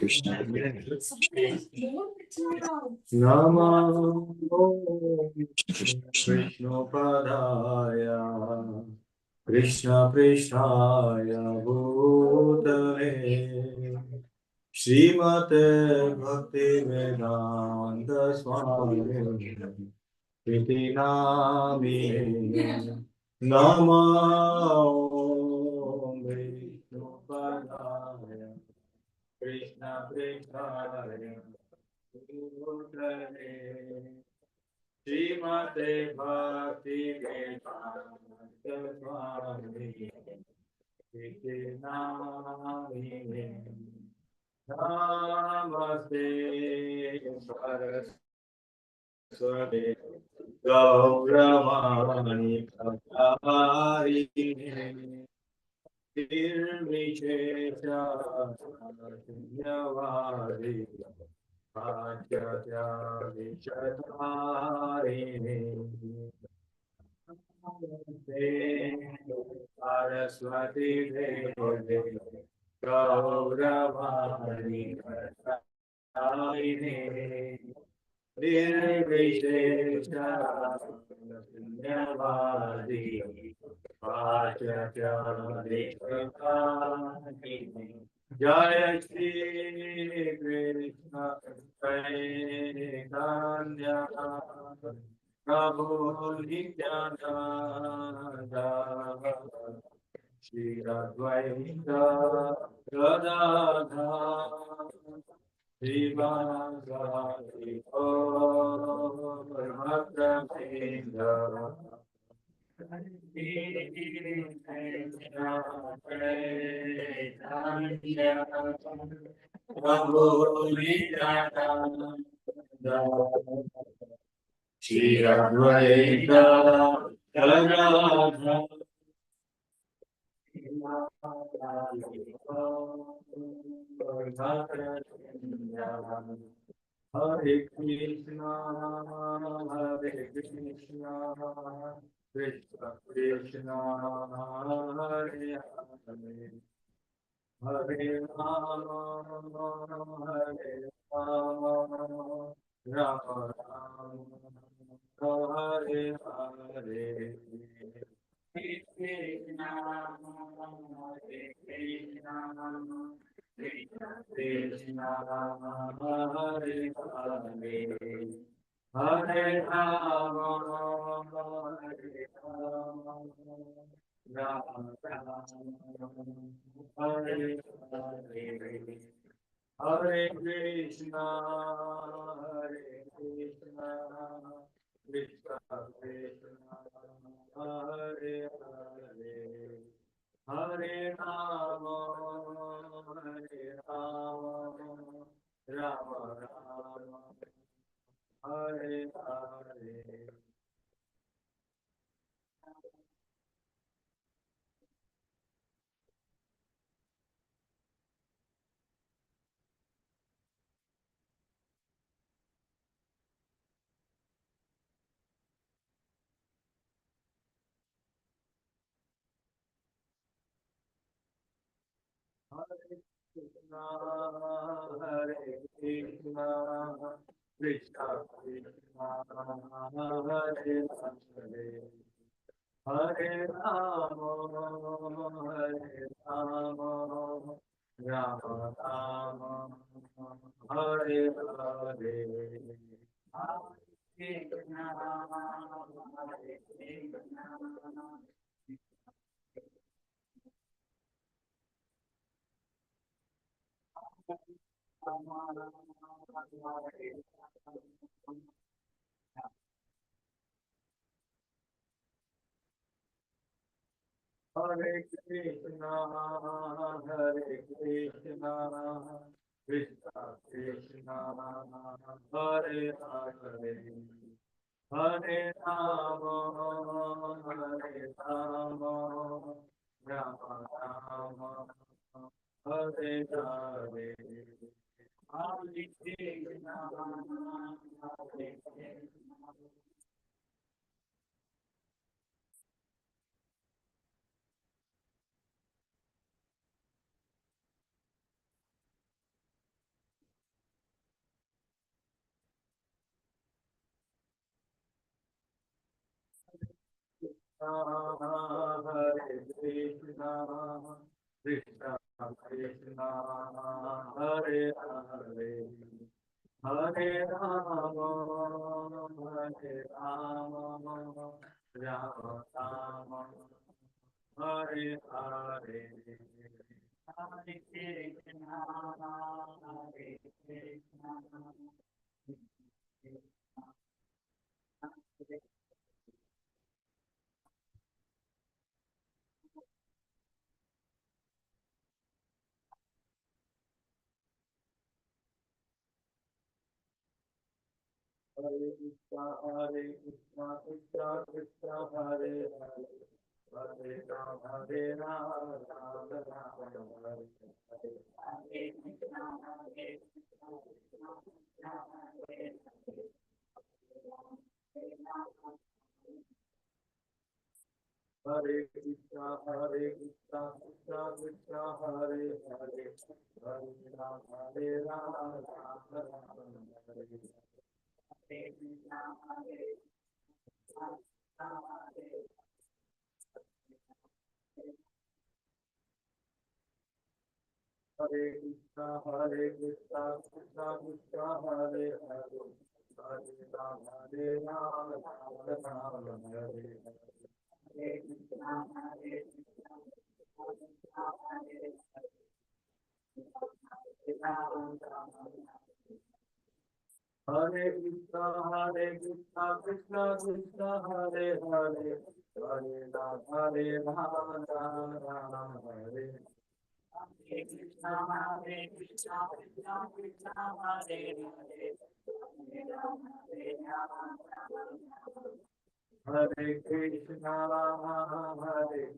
Krishna. Namo Vishnu Padaya Krishna Prishtaya Bhutale Srimate Bhakti Vedanta Swami Iti Nami Namo Vishnu Padaya Krishna Prishtaya Bhutale Srimate Bhakti Vedanta Swami Iti Nami Namaste Saraswati Gauravani Prabharini Nirvishesha Shunyavari Bhajya Vichatharini Saraswati Devi Gauravani Prabharini Nirvishesha Shunyavari Bhajya Vichatharini Jaya Shri Krishna Chaitanya Prabhu Nityananda Shri Advaita Gadadhar Srivasadi Bhakta-vrinda Prabhu Nityananda Shri Advaita Gadadhar Hare Krishna, Hare Krishna, Krishna Krishna, Hare Hare, Hare Rama, Hare Rama, Rama Rama, Hare Hare. Krishna, Hare Krishna, Krishna Krishna, Hare Hare, Hare Rama, Hare Rama, Rama Rama, Hare Hare. Hare Krishna, Hare Krishna, Krishna Krishna, Hare Hare, Hare Rama, Hare Rama, Rama Rama, Hare Hare. Hare Krishna, Hare Krishna, Krishna Krishna, Hare Hare, Hare Rama, Hare Rama, Rama Rama, Hare Hare. Hare Krishna, Hare Krishna, Hare Krishna, Hare Krishna, Krishna Krishna, Hare Hare, Hare Rama, Hare Rama, Rama Rama, Hare Hare. Hare Krishna, Hare Krishna. Krishna, Krishna Krishna, Hare Hare, Hare Rama, Hare Rama, Rama Rama, Hare Hare. Hare Krishna, Hare Krishna, Hare Krishna, Hare Krishna, Krishna Krishna, Hare Hare, Hare Rama, Hare Rama, Rama Rama, Hare Hare. Hare Krishna, Hare Krishna, Krishna Krishna, Hare Hare Krishna, Hare Krishna, Krishna Krishna, Hare Hare, Hare Rama, Hare Rama, Rama Rama, Hare Hare. Hare Krishna, Hare Krishna, Hare Krishna, Hare Krishna, Krishna Krishna, Hare Hare, Hare Rama, Hare Rama, Rama Rama, Hare Hare. Hare Krishna, Hare Krishna, Krishna Krishna, Hare Hare. Hare Krishna, Hare Krishna, Krishna Krishna, Hare Hare, Hare Rama, Hare Rama, Rama Rama, Hare Hare. Hare Krishna, Hare Krishna, Krishna Krishna, Hare Hare, Hare Rama, Hare Rama, Hare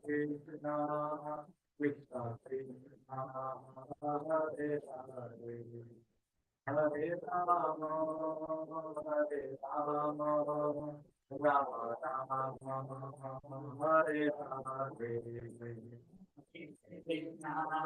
Krishna, Hare Krishna, Krishna Krishna, Hare Hare. Hare Rama, Hare Rama, Rama Rama, Hare Hare. Krishna, Hare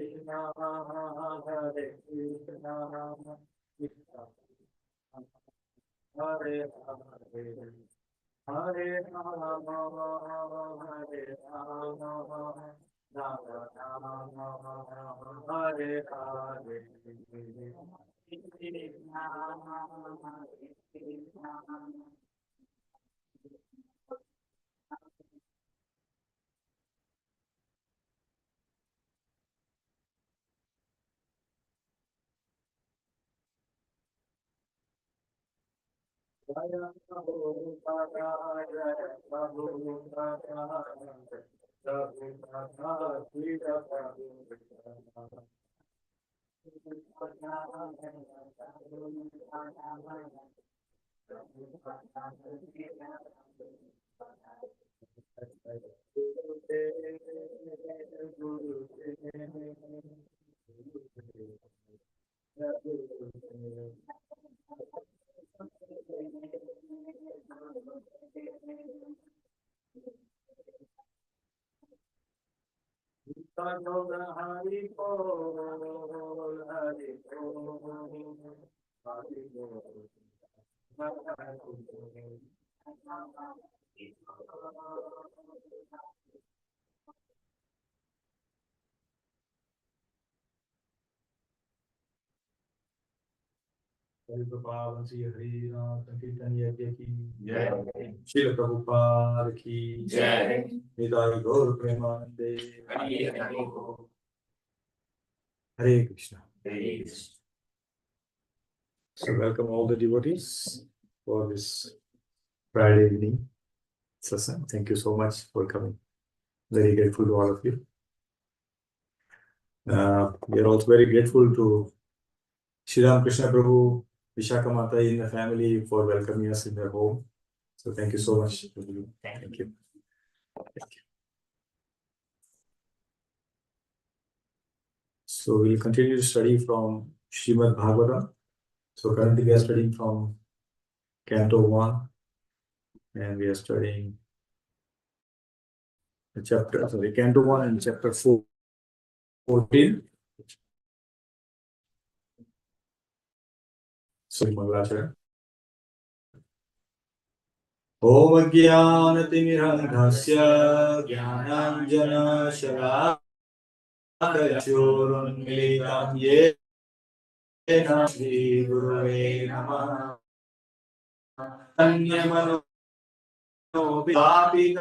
Krishna, Hare Krishna, Hare Krishna, Krishna Hare Hare, Hare Rama, Hare Rama, Rama Rama, Hare Hare. Krishna, Hare Krishna, Jaya Prabhu Pada, Jaya Prabhu Pada, Prabhu Pada, Sita Prabhu Pada. Hari Bol, Hari Bol, Hari Bol. Prabhupada Sri Hari Ram Sankirtan Yajna ki Jai. Srila Prabhupada ki Jai. Nidai Gaur Premanande. Hare Krishna. Hare Krishna. So welcome all the devotees for this Friday evening satsang. Thank you so much for coming. Very grateful to all of you. We are also very grateful to Shri Ram Krishna Prabhu, Vishaka Mata in the family for welcoming us in their home. So thank you so much. Thank you. So we'll continue to study from Srimad Bhagavatam. So currently we are studying from Canto 1, and we are studying the chapter, sorry, Canto 1 and chapter 14. So, Mangalacharan. Om Jnanatimirandhasya Jnananjana Shalakaya Churunmilitam Yena Shri Gurave Namah Anyamano Vidapi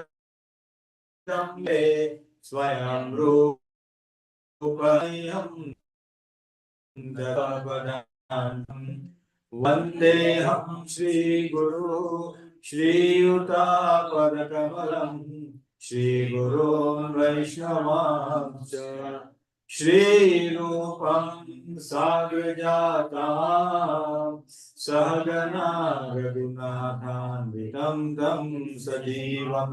Tambe Swayam Rupayam Jagadanam Vandeham Shri Guru Shri Yuta Padakamalam Shri Guru Vaishnava Shri Rupam Sagrajatam Sahagana Raghunathan Vitam Tam Sajivam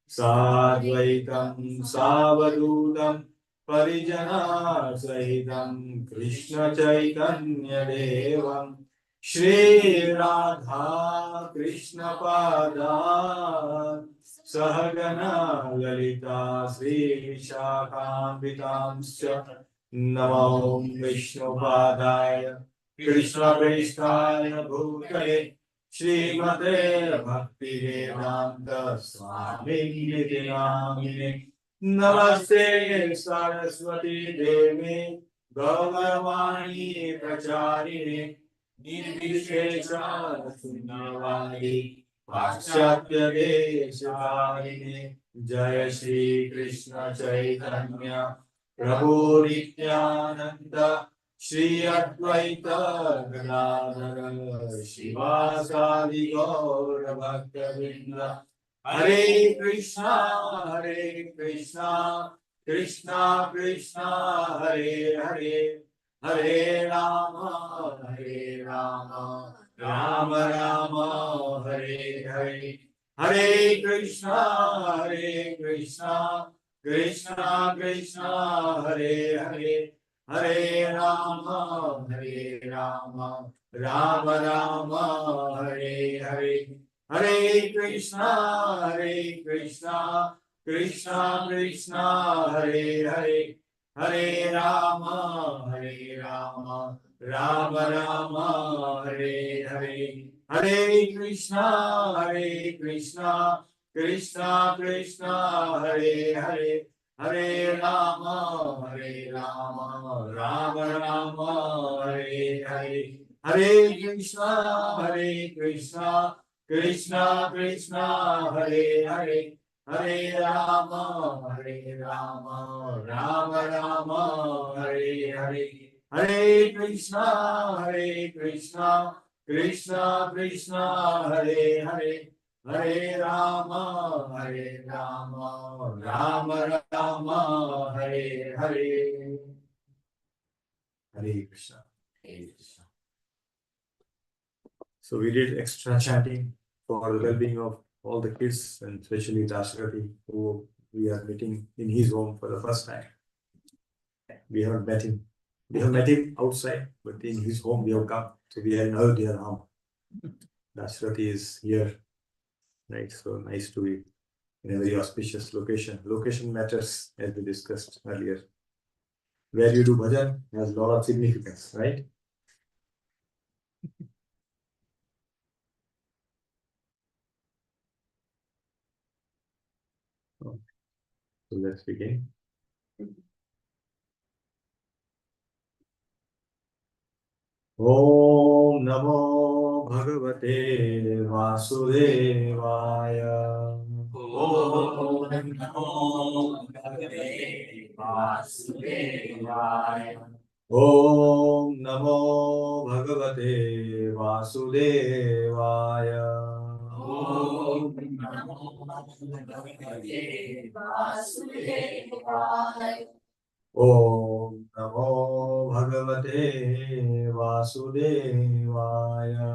Sadvaitam Savadutam Parijana Sahitam Krishna Chaitanya Devam Shri Radha Krishna Pada Sahagana Lalita Sri Vishakhambitamscha Namo Vishnu Padaya Krishna Prestaya Bhutale Srimate Bhakti Vedanta Swami Niti Namine Namaste Saraswati Devi Gauravani Pracharini Nirvishesha Sunyavadi Paschatya Desharini Jaya Shri Krishna Chaitanya Prabhu Nityananda Shri Advaita Gadadhara Shivasadi Gaura Bhakta Hare Krishna, Krishna Krishna, Hare Hare, Hare Rama, Rama Rama, Hare Hare, Hare Krishna, Krishna Krishna, Hare Hare, Hare Rama, Rama Rama, Hare Hare. Hare Krishna, Krishna Krishna, Hare Hare, Hare Rama, Rama Rama, Hare Hare, Hare Krishna, Krishna Krishna, Hare Hare, Hare Rama, Rama Rama, Hare Hare, Hare Krishna, Krishna Krishna, Hare Hare, Hare Rama, Rama Rama, Hare Hare, Hare Krishna, Krishna Krishna, Hare Hare, Hare Rama, Rama Rama, Hare Hare. Hare Krishna. Hare Krishna. So we did extra chanting for the well-being of all the kids, and especially Dasharati, who we are meeting in his home for the first time. We haven't met him. We have met him outside, but in his home we have come. So we are in Ayodhya now. Dasharati is here, right? So nice to be in a very auspicious location. Location matters, as we discussed earlier. Where you do bhajan has a lot of significance, right? So let's begin. Om Namo Bhagavate Vasudevaya. Om Namo Bhagavate Vasudevaya. Om Namo Bhagavate Vasudevaya. Om Namo Bhagavate Vasudevaya. Om Namo Bhagavate Vasudevaya.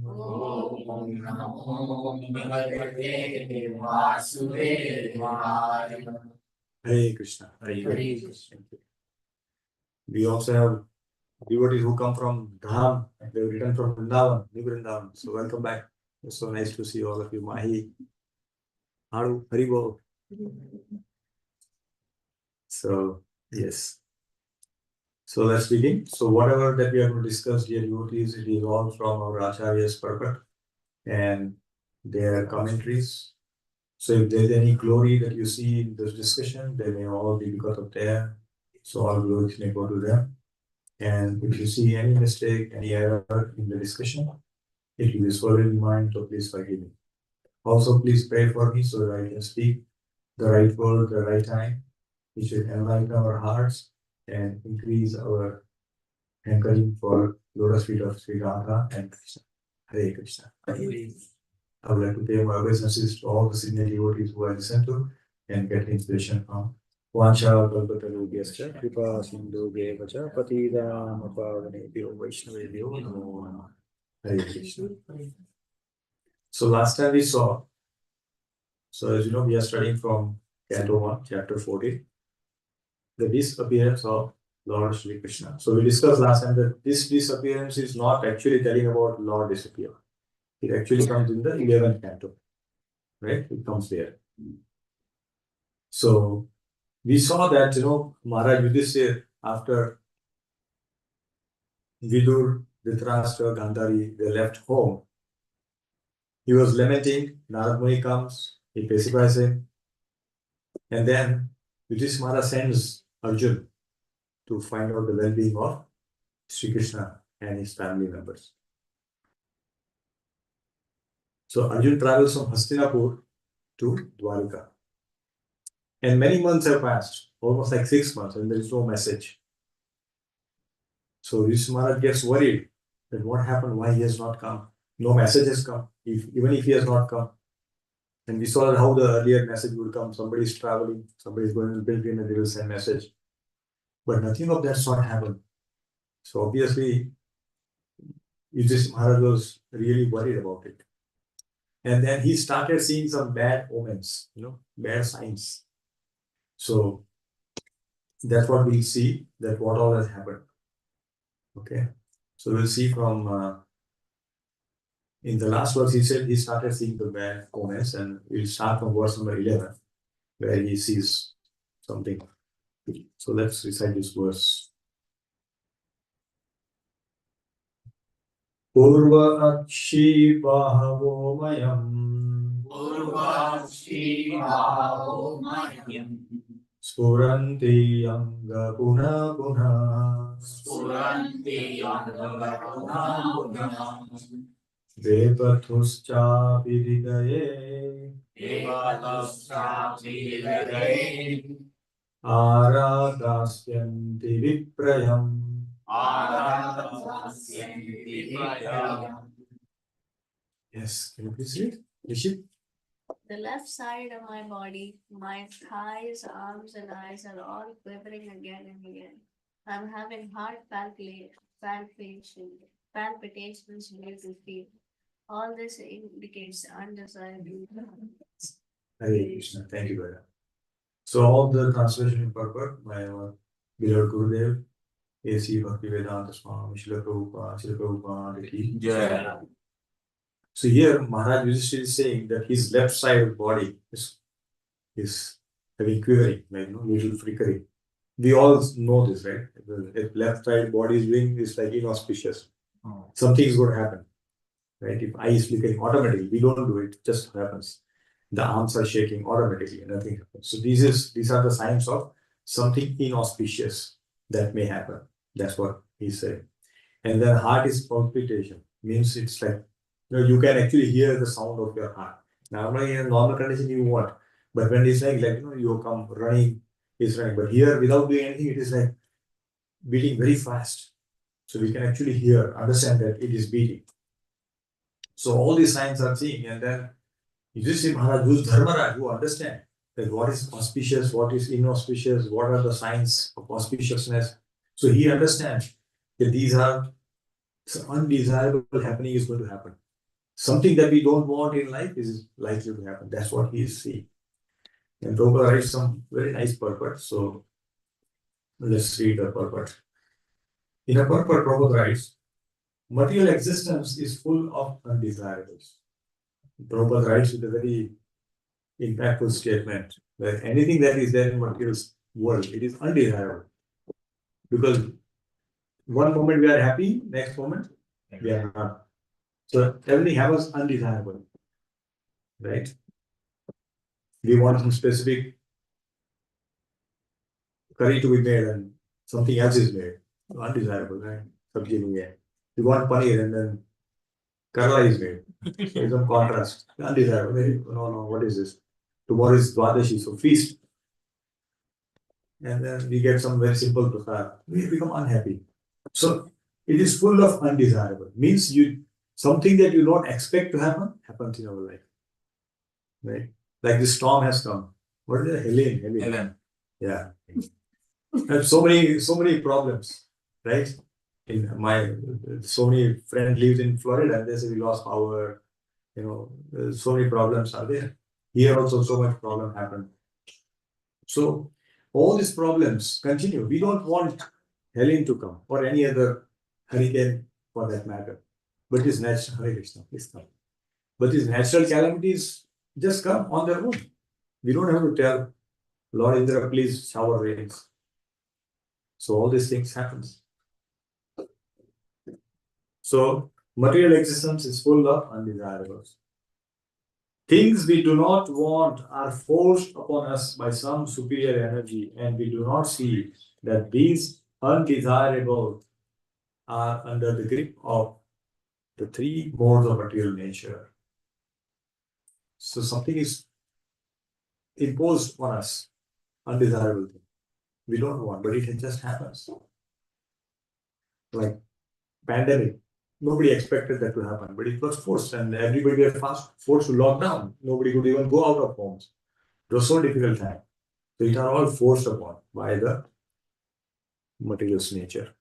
Om Namo Bhagavate Vasudevaya. Hare Krishna. Hare Krishna. We also have devotees who come from Dham. They have returned from Vrindavan, New Vrindavan. So welcome back. It's so nice to see all of you. Mahi, Haru, Haribo. So, yes. So let's begin. So whatever that we are going to discuss, dear devotees, it is all from our Acharya's purport and their commentaries. So if there's any glory that you see in this discussion, they may all be because of their. So all glories may go to them. And if you see any mistake, any error in the discussion, it will be sorely in mind, so please forgive me. Also, please pray for me so that I can speak the right word, the right time, which will enlighten our hearts and increase our hankering for lotus feet of Sri Radha and Krishna. Hare Krishna. I would like to pay my obeisances to all the senior devotees who I listen to and get inspiration from. Vancha kalpatarubhyascha kripa sindhubhyeva cha patidam pavanebhyo vaishnavebhyo namo namah. Hare Krishna. So last time we saw, so as you know, we are studying from Canto 1, chapter 14, the disappearance of Lord Shri Krishna. So we discussed last time that this disappearance is not actually telling about Lord disappear. It actually comes in the 11th canto, right? It comes there. So we saw that, Maharaj Yudhishthira, after Vidur, Dhritarashtra, Gandhari, they left home, he was lamenting. Narad Muni comes, he pacifies him, and then Yudhishthira Maharaj sends Arjun to find out the well-being of Sri Krishna and his family members. So Arjun travels from Hastinapur to Dwarika. And many months have passed, almost like 6 months, and there is no message. So Yudhishthira Maharaj gets worried that what happened, why he has not come. No message has come, even if he has not come. And we saw how the earlier message would come. Somebody is traveling, somebody is going to pilgrim and they will send message. But nothing of that sort happened. So obviously, Yudhishthira Maharaj was really worried about it. And then he started seeing some bad omens, bad signs. So that's what we'll see, that what all has happened. Okay. So we'll see from, in the last verse, he said he started seeing the bad omens, and we'll start from verse number 11, where he sees something. So let's recite this verse. Purva akshi bahavo mayam. Spuranti anga puna puna. Devathuscha vididaye. Aradasyanti viprayam. Yes, can you please read? Rishi? The left side of my body, my thighs, arms, and eyes are all quivering again and again. I'm having heart palpitations due to fear. All this indicates undesirable. Hare Krishna. Thank you, Bhaira. So all the translation in purport by our beloved Gurudev, A.C. Bhaktivedanta Swami, Srila Prabhupada ki jai. So here Maharaj Yudhishthira is saying that his left side of the body is having quivering, little flickering. We all know this, right? If left side body is doing is like inauspicious. Something is going to happen, right? If eye is flickering automatically, we don't do it, just happens. The arms are shaking automatically, and nothing happens. So these are the signs of something inauspicious that may happen. That's what he's saying. And then heart is palpitation, means it's like, you can actually hear the sound of your heart. Normally in a normal condition you won't, but when it's like you come running, it's running. But here without doing anything, it is like beating very fast. So we can actually understand that it is beating. So all these signs are seeing, and then Yudhishthira Maharaj, who's Dharmaraj, who understand that what is auspicious, what is inauspicious, what are the signs of auspiciousness. So he understands that these are undesirable happening is going to happen. Something that we don't want in life is likely to happen. That's what he is seeing. And Prabhupada writes some very nice purport. So let's read the purport. In a purport, Prabhupada writes, material existence is full of undesirables. Prabhupada writes with a very impactful statement that anything that is there in material world, it is undesirable. Because one moment we are happy, next moment we are not. So everything happens undesirable, right? We want some specific curry to be made and something else is made. Undesirable, right? Sabji nahi hai. We want paneer and then karla is made. There's some contrast. Undesirable. No, what is this? Tomorrow is Dwadashi, so feast. And then we get some very simple prasad. We become unhappy. So it is full of undesirable. Means something that you don't expect to happen happens in our life. Right? Like this storm has come. What is it? Helen. Yeah. And so many problems, right? In so many friends lives in Florida and they say we lost power. So many problems are there. Here also so much problem happened. So all these problems continue. We don't want Helen to come or any other hurricane for that matter. But these natural Hare Krishna, please come. But these natural calamities just come on their own. We don't have to tell Lord Indra, please shower rains. So all these things happens. So material existence is full of undesirables. Things we do not want are forced upon us by some superior energy, and we do not see that these undesirables are under the grip of the three modes of material nature. So something is imposed on us, undesirable thing. We don't want, but it just happens. Like pandemic. Nobody expected that to happen, but it was forced, and everybody was forced to lock down. Nobody could even go out of homes. It was so difficult time. So it are all forced upon by the materialist nature.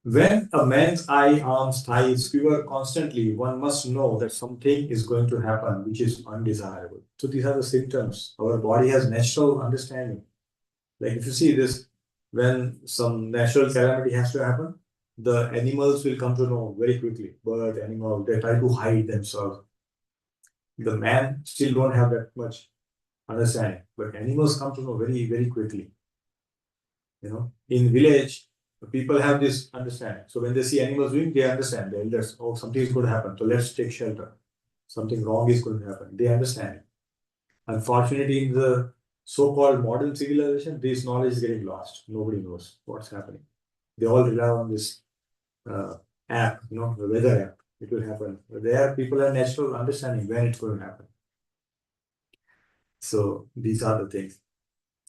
When a man's eye, arms, thighs quiver constantly, one must know that something is going to happen which is undesirable. So these are the symptoms. Our body has natural understanding. Like if you see this, when some natural calamity has to happen, the animals will come to know very quickly. Bird, animal, they try to hide themselves. The man still don't have that much understanding, but animals come to know very, very quickly. In village, people have this understanding. So when they see animals doing, they understand. The elders, oh, something is going to happen. So let's take shelter. Something wrong is going to happen. They understand it. Unfortunately, in the so-called modern civilization, this knowledge is getting lost. Nobody knows what's happening. They all rely on this app, the weather app. It will happen. But there, people have natural understanding when it's going to happen. So these are the things.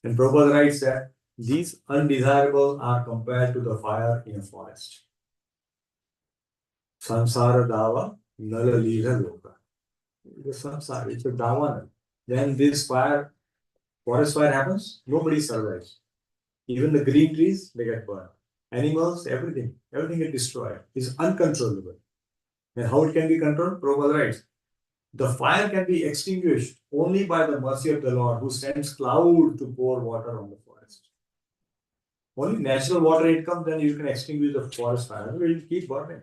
And Prabhupada writes that these undesirables are compared to the fire in a forest. Samsara dava nala lila loka. The samsara, it's a davana. Then this forest fire happens, nobody survives. Even the green trees, they get burned. Animals, everything gets destroyed. It's uncontrollable. And how it can be controlled? Prabhupada writes, the fire can be extinguished only by the mercy of the Lord, who sends cloud to pour water on the forest. Only natural water it comes, then you can extinguish the forest fire. It will keep burning.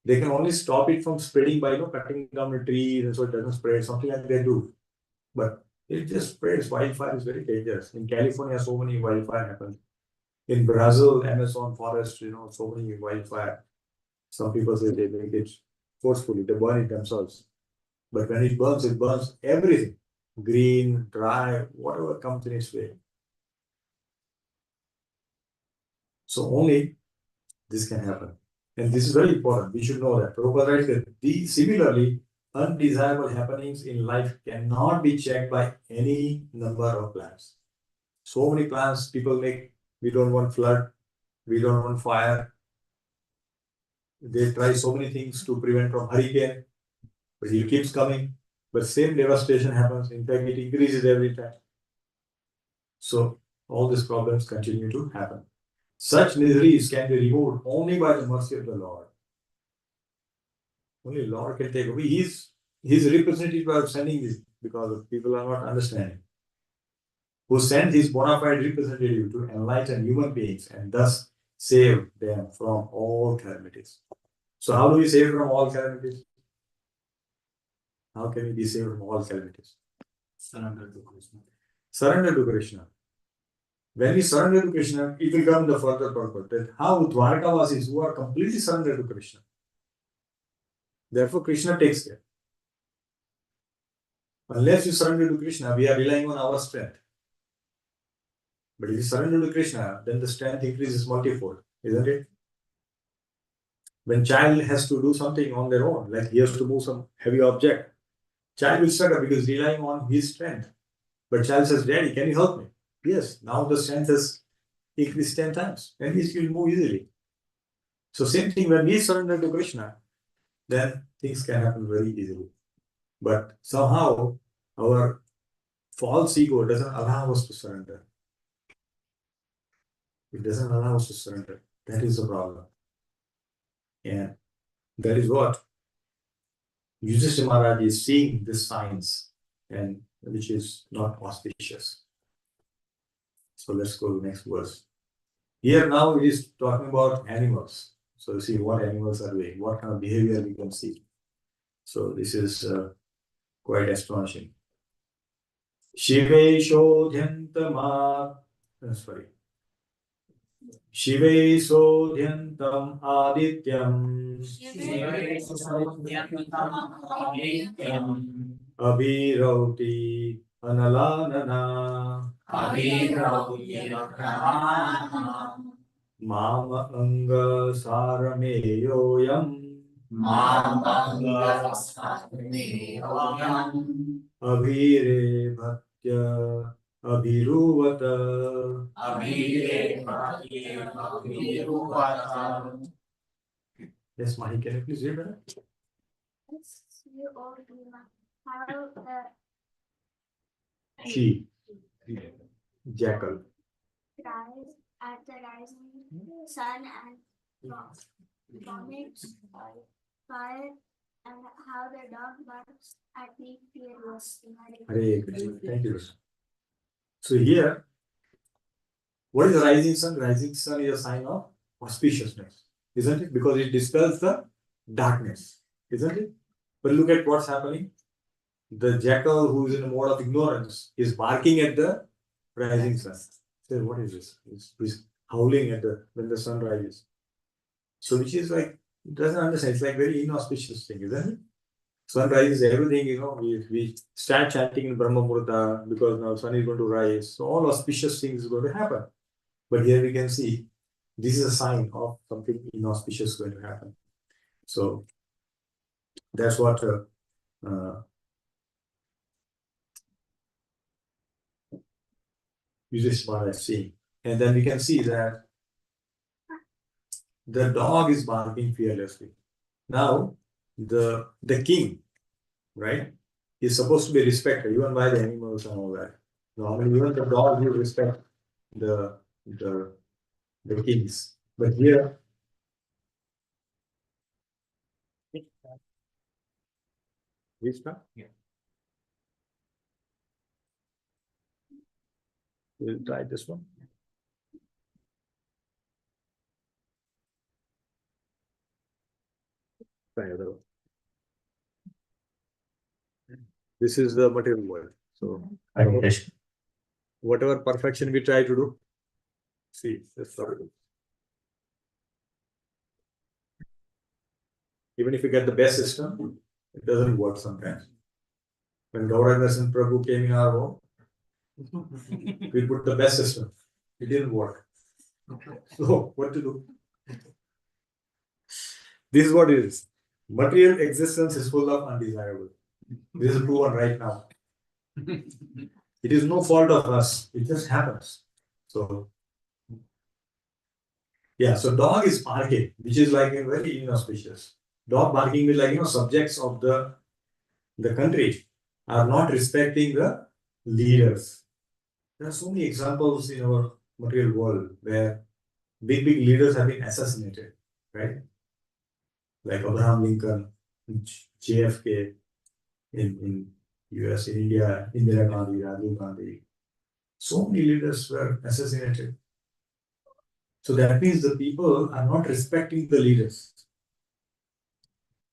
They can only stop it from spreading by cutting down the trees and so it doesn't spread, something like they do. But it just spreads. Wildfire is very dangerous. In California, so many wildfire happen. In Brazil, Amazon forest, so many wildfire. Some people say they make it forcefully, they burn it themselves. But when it burns everything. Green, dry, whatever comes in its way. So only this can happen. And this is very important. We should know that. Prabhupada writes that these similarly undesirable happenings in life cannot be checked by any number of plans. So many plans people make. We don't want flood. We don't want fire. They try so many things to prevent from hurricane, but it keeps coming. But same devastation happens. In fact, it increases every time. So all these problems continue to happen. Such miseries can be removed only by the mercy of the Lord. Only Lord can take away. He's representative of sending this because people are not understanding. Who sent his bona fide representative to enlighten human beings and thus save them from all calamities. So how do we save from all calamities? How can we be saved from all calamities? Surrender to Krishna. Surrender to Krishna. When we surrender to Krishna, it will come the further purport that how Dwarkavasis who are completely surrendered to Krishna. Therefore, Krishna takes care. Unless you surrender to Krishna, we are relying on our strength. But if you surrender to Krishna, then the strength increases multifold, isn't it? When child has to do something on their own, like he has to move some heavy object, child will struggle because relying on his strength. But child says, Daddy, can you help me? Yes, now the strength has increased 10 times and he will move easily. So same thing, when we surrender to Krishna, then things can happen very easily. But somehow our false ego doesn't allow us to surrender. It doesn't allow us to surrender. That is the problem. And that is what Yudhishthira Maharaj is seeing this signs, and which is not auspicious. So let's go to the next verse. Here now it is talking about animals. So you see what animals are doing, what kind of behavior we can see. So this is quite astonishing. Shive shodhyantama, sorry. Shive sodhyantam adityam abhirauti analanana mama anga sarameyoyam abhire bhatya abhiruvata. Yes, Mahi, can you please read that? She, jackal. Cries at the rising sun and vomits fire, and how the dog barks at me fearlessly. Hare Krishna. Thank you, Krishna. So here, what is the rising sun? Rising sun is a sign of auspiciousness, isn't it? Because it dispels the darkness, isn't it? But look at what's happening. The jackal who is in a mode of ignorance is barking at the rising sun. Say, what is this? He's howling at when the sun rises. So which is like, it doesn't understand. It's like very inauspicious thing, isn't it? Sun rises, everything, we start chanting in Brahma Murta because now sun is going to rise. So all auspicious things is going to happen. But here we can see this is a sign of something inauspicious going to happen. So that's what Yudhishthira is seeing. And then we can see that the dog is barking fearlessly. Now, the king, right, is supposed to be respected even by the animals and all that. Normally, even the dog will respect the kings. But here, which one? Yeah. We'll try this one. Try another one. This is the material world. So whatever perfection we try to do, see, that's how it is. Even if you get the best system, it doesn't work sometimes. When Gaurav and Prabhu came in our home, we put the best system. It didn't work. So what to do? This is what it is. Material existence is full of undesirable. This is proven right now. It is no fault of us. It just happens. So, yeah. So dog is barking, which is like a very inauspicious. Dog barking will like subjects of the country are not respecting the leaders. There are so many examples in our material world where big leaders have been assassinated, right? Like Abraham Lincoln, JFK in US, in India, Indira Gandhi, Rajiv Gandhi. So many leaders were assassinated. So that means the people are not respecting the leaders,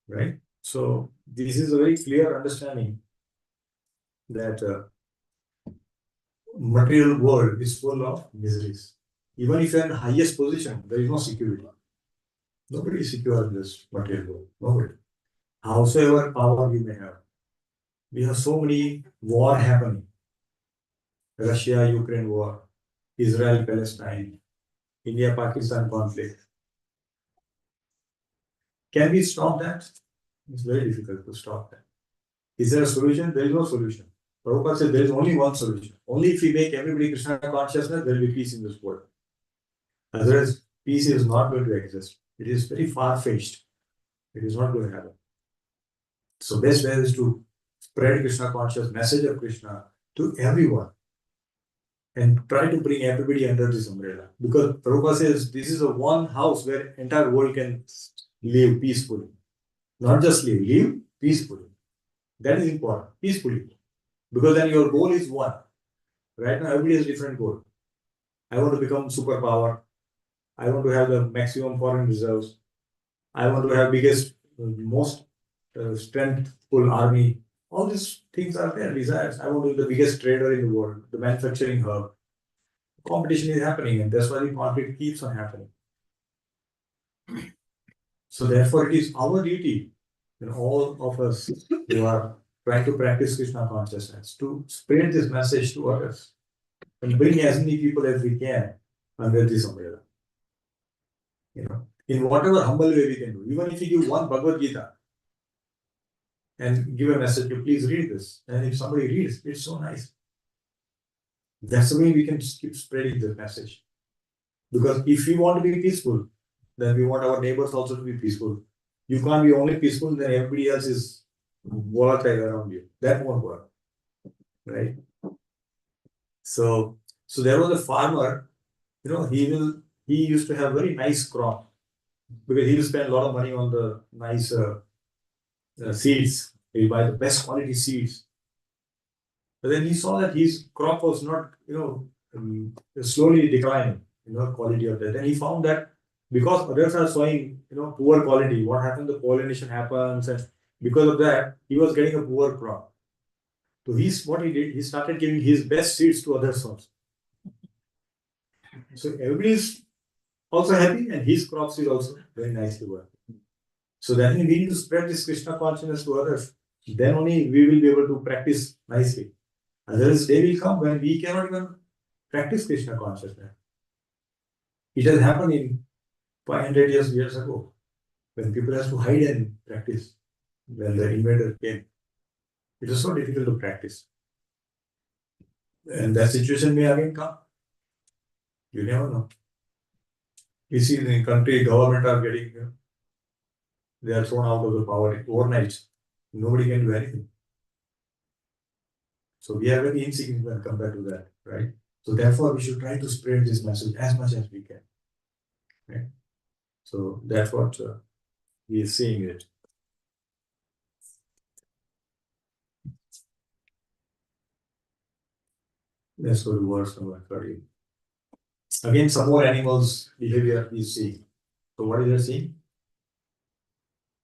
right? So this is a very clear understanding that material world is full of miseries. Even if you are in the highest position, there is no security. Nobody is secure in this material world. Nobody. Howsoever power you may have. We have so many war happening. Russia-Ukraine war, Israel-Palestine, India-Pakistan conflict. Can we stop that? It's very difficult to stop that. Is there a solution? There is no solution. Prabhupada said there is only one solution. Only if we make everybody Krishna consciousness, there will be peace in this world. Otherwise, peace is not going to exist. It is very far-fetched. It is not going to happen. So best way is to spread Krishna conscious message of Krishna to everyone and try to bring everybody under this umbrella. Because Prabhupada says this is a one house where entire world can live peacefully. Not just live peacefully. That is important, peacefully. Because then your goal is one. Right now, everybody has different goal. I want to become superpower. I want to have the maximum foreign reserves. I want to have biggest, most strengthful army. All these things are there, desires. I want to be the biggest trader in the world, the manufacturing hub. Competition is happening, and that's why the conflict keeps on happening. So therefore, it is our duty, all of us who are trying to practice Krishna consciousness, to spread this message to others and bring as many people as we can under this umbrella. In whatever humble way we can do. Even if you give one Bhagavad Gita and give a message, you please read this. And if somebody reads, it's so nice. That's the way we can keep spreading the message. Because if we want to be peaceful, then we want our neighbors also to be peaceful. You can't be only peaceful, then everybody else is volatile around you. That won't work. Right? So there was a farmer, he used to have very nice crop because he will spend a lot of money on the nice seeds. He buy the best quality seeds. But then he saw that his crop was not, slowly declining, quality of that. Then he found that because others are sowing, poor quality, what happens? The pollination happens, and because of that, he was getting a poor crop. So what he did, he started giving his best seeds to others also. So everybody is also happy, and his crops is also very nicely working. So then we need to spread this Krishna consciousness to others. Then only we will be able to practice nicely. Otherwise, day will come when we cannot even practice Krishna consciousness. It has happened in 500 years ago, when people have to hide and practice. When the invader came, it was so difficult to practice. And that situation may again come. You never know. You see, in the country, government are getting, they are thrown out of the power overnight. Nobody can do anything. So we are very insignificant compared to that, right? So therefore, we should try to spread this message as much as we can, right? So that's what we are seeing it. Let's go to verse number 30. Again, some more animals' behavior is seeing. So what is it seeing?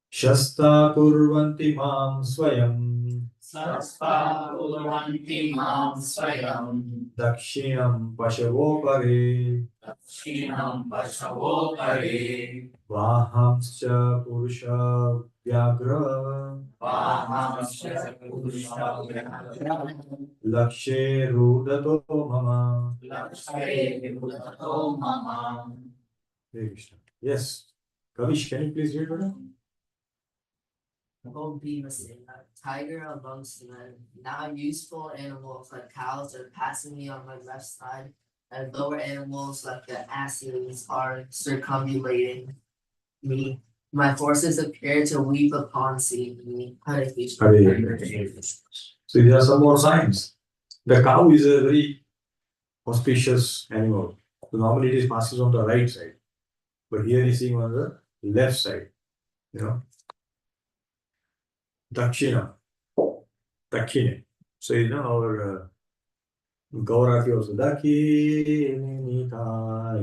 Shasta kurvanti mam swayam Saspaurvanti mam swayam dakshinam pashavopare Dakshinam Pashavopare vahamscha purusha vyagra Vahamsya Purusha lakshe rudato mama. Lakshare Buddhato Mama. Hare Krishna. Yes. Kavish, can you please read it? O Bhimsena, tiger amongst men, now useful animals like cows are passing me on my left side, and lower animals like the asses are circumambulating me. My horses appear to weep upon seeing me. Hare Krishna. Hare Krishna. So there are some more signs. The cow is a very auspicious animal. So normally it is passes on the right side, but here is seeing on the left side. Dakshina. Dakshine. So our Gaurati also. Daki Nita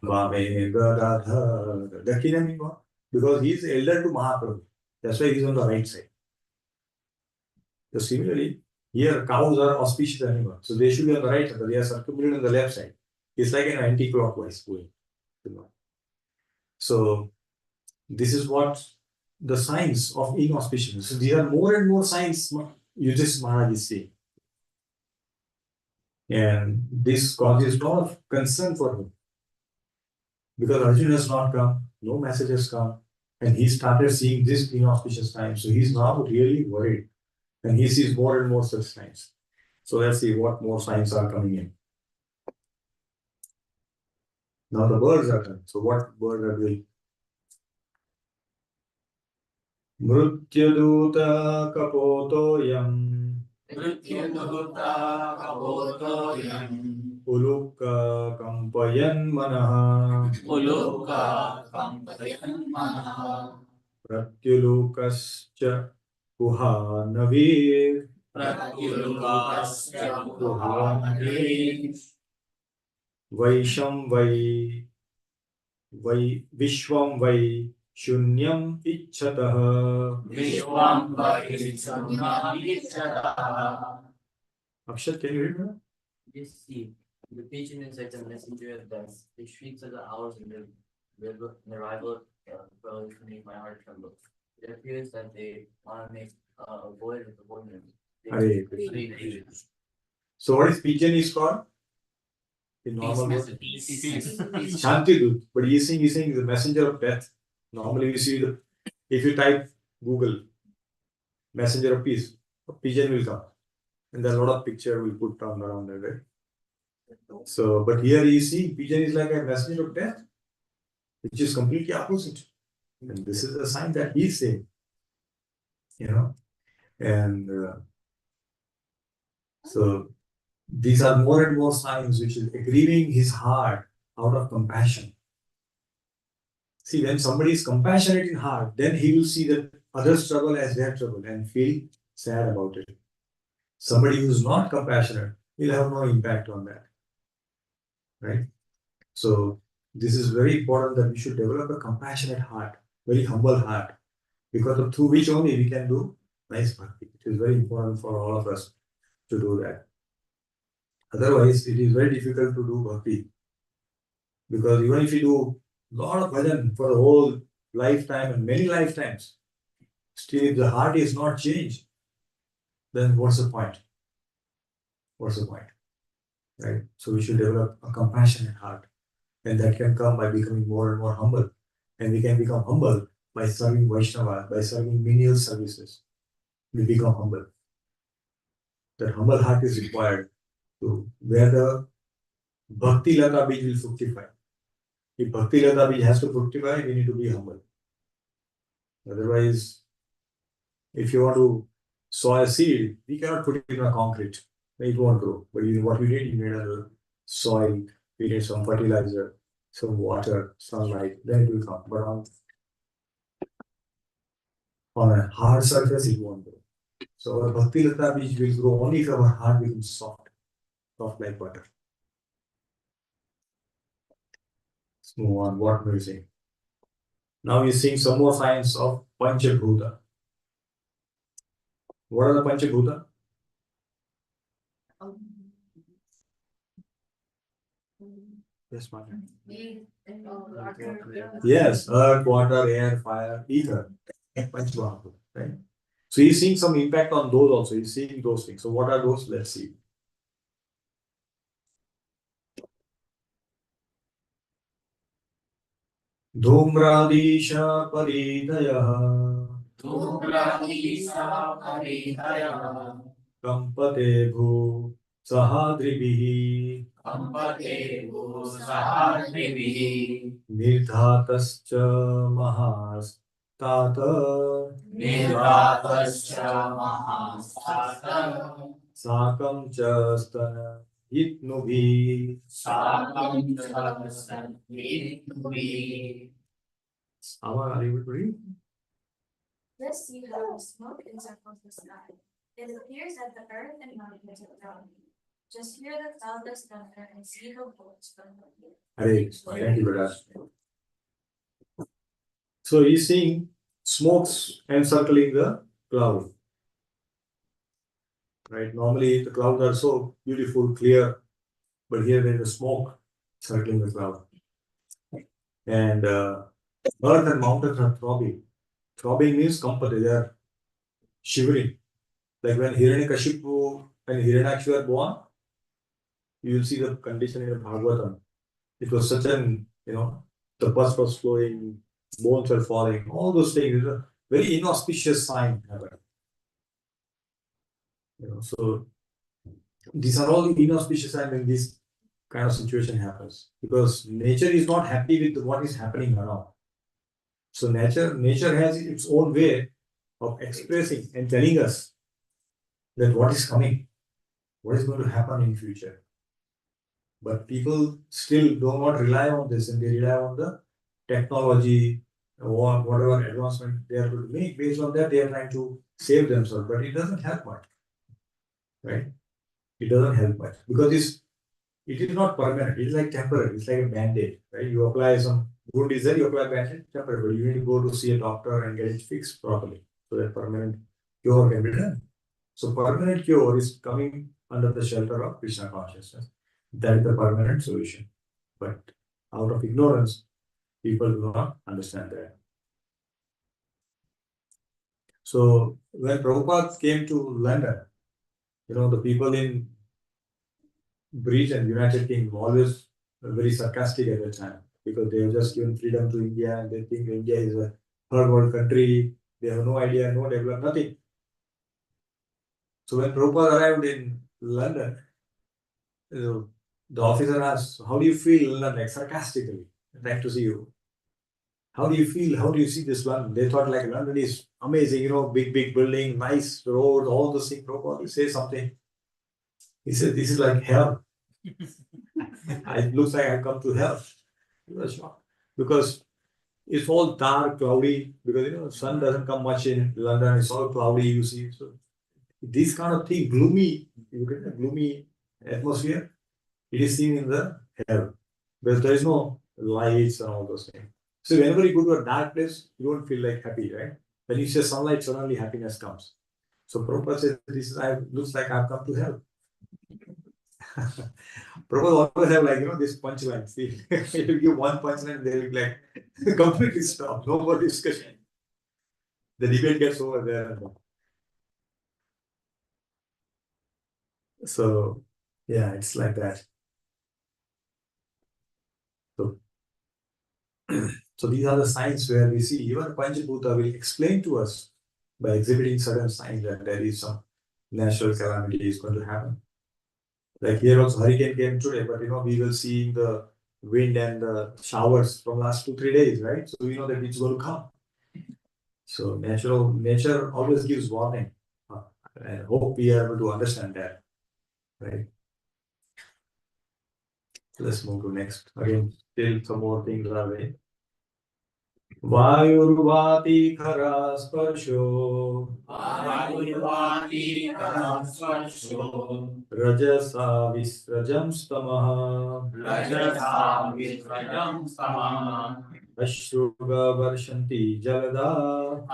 Vame Gadadhar. Dakina means what? Because he is elder to Mahaprabhu. That's why he is on the right side. So similarly, here cows are auspicious animals. So they should be on the right side, but they are circumambulated on the left side. It's like an anti-clockwise going. You know. So this is what the signs of inauspiciousness. So these are more and more signs Yudhishthira Maharaj is saying. And this causes a lot of concern for him. Because Arjuna has not come, no message has come, and he started seeing this inauspicious time. So he's now really worried. And he sees more and more such signs. So let's see what more signs are coming in. Now the birds are coming. So what birds are doing? Mrityaduta kapotoyam Mrityaduta kapotoyam ulukka kampayan manaha Ulukka kampayan manaha pratyulukascha kuhanavir Pratyulukasya kuhanavir vaisham vai vishwam vai shunyam ichatah. Vishwam Vaishunamichatah. Akshat, can you read that? Yes, see, the pigeon is like the messenger of death. It shrieks at the hours of the arrival of to make my heart tremble. It appears that they want to make a void of the woman. Hare Krishna. So what is pigeon is called? In normal word? Shanti Dut. But he's saying the messenger of death. Normally you see if you type Google messenger of peace, a pigeon will come. And there are a lot of picture will put down around there, right? So, but here you see pigeon is like a messenger of death, which is completely opposite. And this is a sign that he's saying, and so these are more and more signs which is grieving his heart out of compassion. See, when somebody is compassionate in heart, then he will see that others struggle as their trouble and feel sad about it. Somebody who is not compassionate will have no impact on that. Right? So this is very important that we should develop a compassionate heart, very humble heart, because through which only we can do nice bhakti. It is very important for all of us to do that. Otherwise, it is very difficult to do bhakti. Because even if you do a lot of bhajan for the whole lifetime and many lifetimes, still if the heart is not changed, then what's the point? What's the point? Right? So we should develop a compassionate heart. And that can come by becoming more and more humble. And we can become humble by serving Vaishnava, by serving menial services. We become humble. That humble heart is required to where the Bhakti Lata Bij will fructify. If Bhakti Lata Bij has to fructify, we need to be humble. Otherwise, if you want to sow a seed, we cannot put it in a concrete. It won't grow. But what we need, you need a soil, we need some fertilizer, some water, sunlight, then it will come. But on a hard surface, it won't grow. So our Bhakti Lata Bij will grow only if our heart becomes soft like butter. Let's move on. What we're saying. Now we're seeing some more signs of Panchabhuta. What are the Panchabhuta? Yes, Mother. Yes, earth, water, air, fire, ether. Panchabhuta, right? So he's seeing some impact on those also. He's seeing those things. So what are those? Let's see. Dhumradisha paridayah Dhumradisha paridayah Kampate bhu sahadribihi Kampate sahadribihi Nirdhatascha mahastata Niratascha mahastata Sakam cha stana hitnubhi. Sakam Sanitnubi. Are you able to read? Let's see how the smoke is up of the sky. It appears that the earth and mountains are ground. Just hear the cloudless thunder and see the bolts from the hill. Thank you, brother. So he's seeing smokes encircling the cloud. Right? Normally the clouds are so beautiful, clear, but here there is smoke circling the cloud. And earth and mountains are throbbing. Throbbing means comforted, they are shivering. Like when Hiranyakashipu and Hiranyaksha were born, you will see the condition in the Bhagavatam. It was such an, the pus was flowing, bones were falling, all those things. It was a very inauspicious sign happened. So these are all inauspicious signs when this kind of situation happens, because nature is not happy with what is happening around. So nature has its own way of expressing and telling us that what is coming, what is going to happen in future. But people still do not rely on this, and they rely on the technology or whatever advancement they are going to make. Based on that, they are trying to save themselves, but it doesn't help much, right? It doesn't help much because it is not permanent. It's like temporary. It's like a band-aid, right? You apply some wound is there, you apply band-aid, temporary. But you need to go to see a doctor and get it fixed properly so that permanent cure can be done. So permanent cure is coming under the shelter of Krishna consciousness. That is the permanent solution. But out of ignorance, people do not understand that. So when Prabhupada came to London, the people in Britain, United Kingdom, always very sarcastic at that time because they have just given freedom to India and they think India is a third world country. They have no idea, no development, nothing. So when Prabhupada arrived in London, the officer asked, "How do you feel in London?" Like sarcastically, "I'd like to see you. How do you feel? How do you see this London?" They thought like London is amazing, big building, nice roads, all those things. Prabhupada say something. He said, "This is like hell." It looks like I've come to hell. He was shocked because it's all dark, cloudy, because sun doesn't come much in London, it's all cloudy, you see. So this kind of thing, gloomy, you get a gloomy atmosphere, it is seen in the hell. Because there is no lights and all those things. So whenever you go to a dark place, you don't feel like happy, right? When you see sunlight, suddenly happiness comes. So Prabhupada says, looks like I've come to hell. Prabhupada always have this punchline. See, if you give one punchline, they will be like completely stop, no more discussion. The debate gets over there. So yeah, it's like that. So, so these are the signs where we see even Panchbhuta will explain to us by exhibiting certain signs that there is some natural calamity is going to happen. Like here also hurricane came today, but we will see the wind and the showers from last 2-3 days, right? So we know that it's going to come. So nature always gives warning. I hope we are able to understand that, right? Let's move to next. Again, still some more things are there. Vayurvati khara sparsho Rajasa visrajam stamaha Ashruga varshanti jalada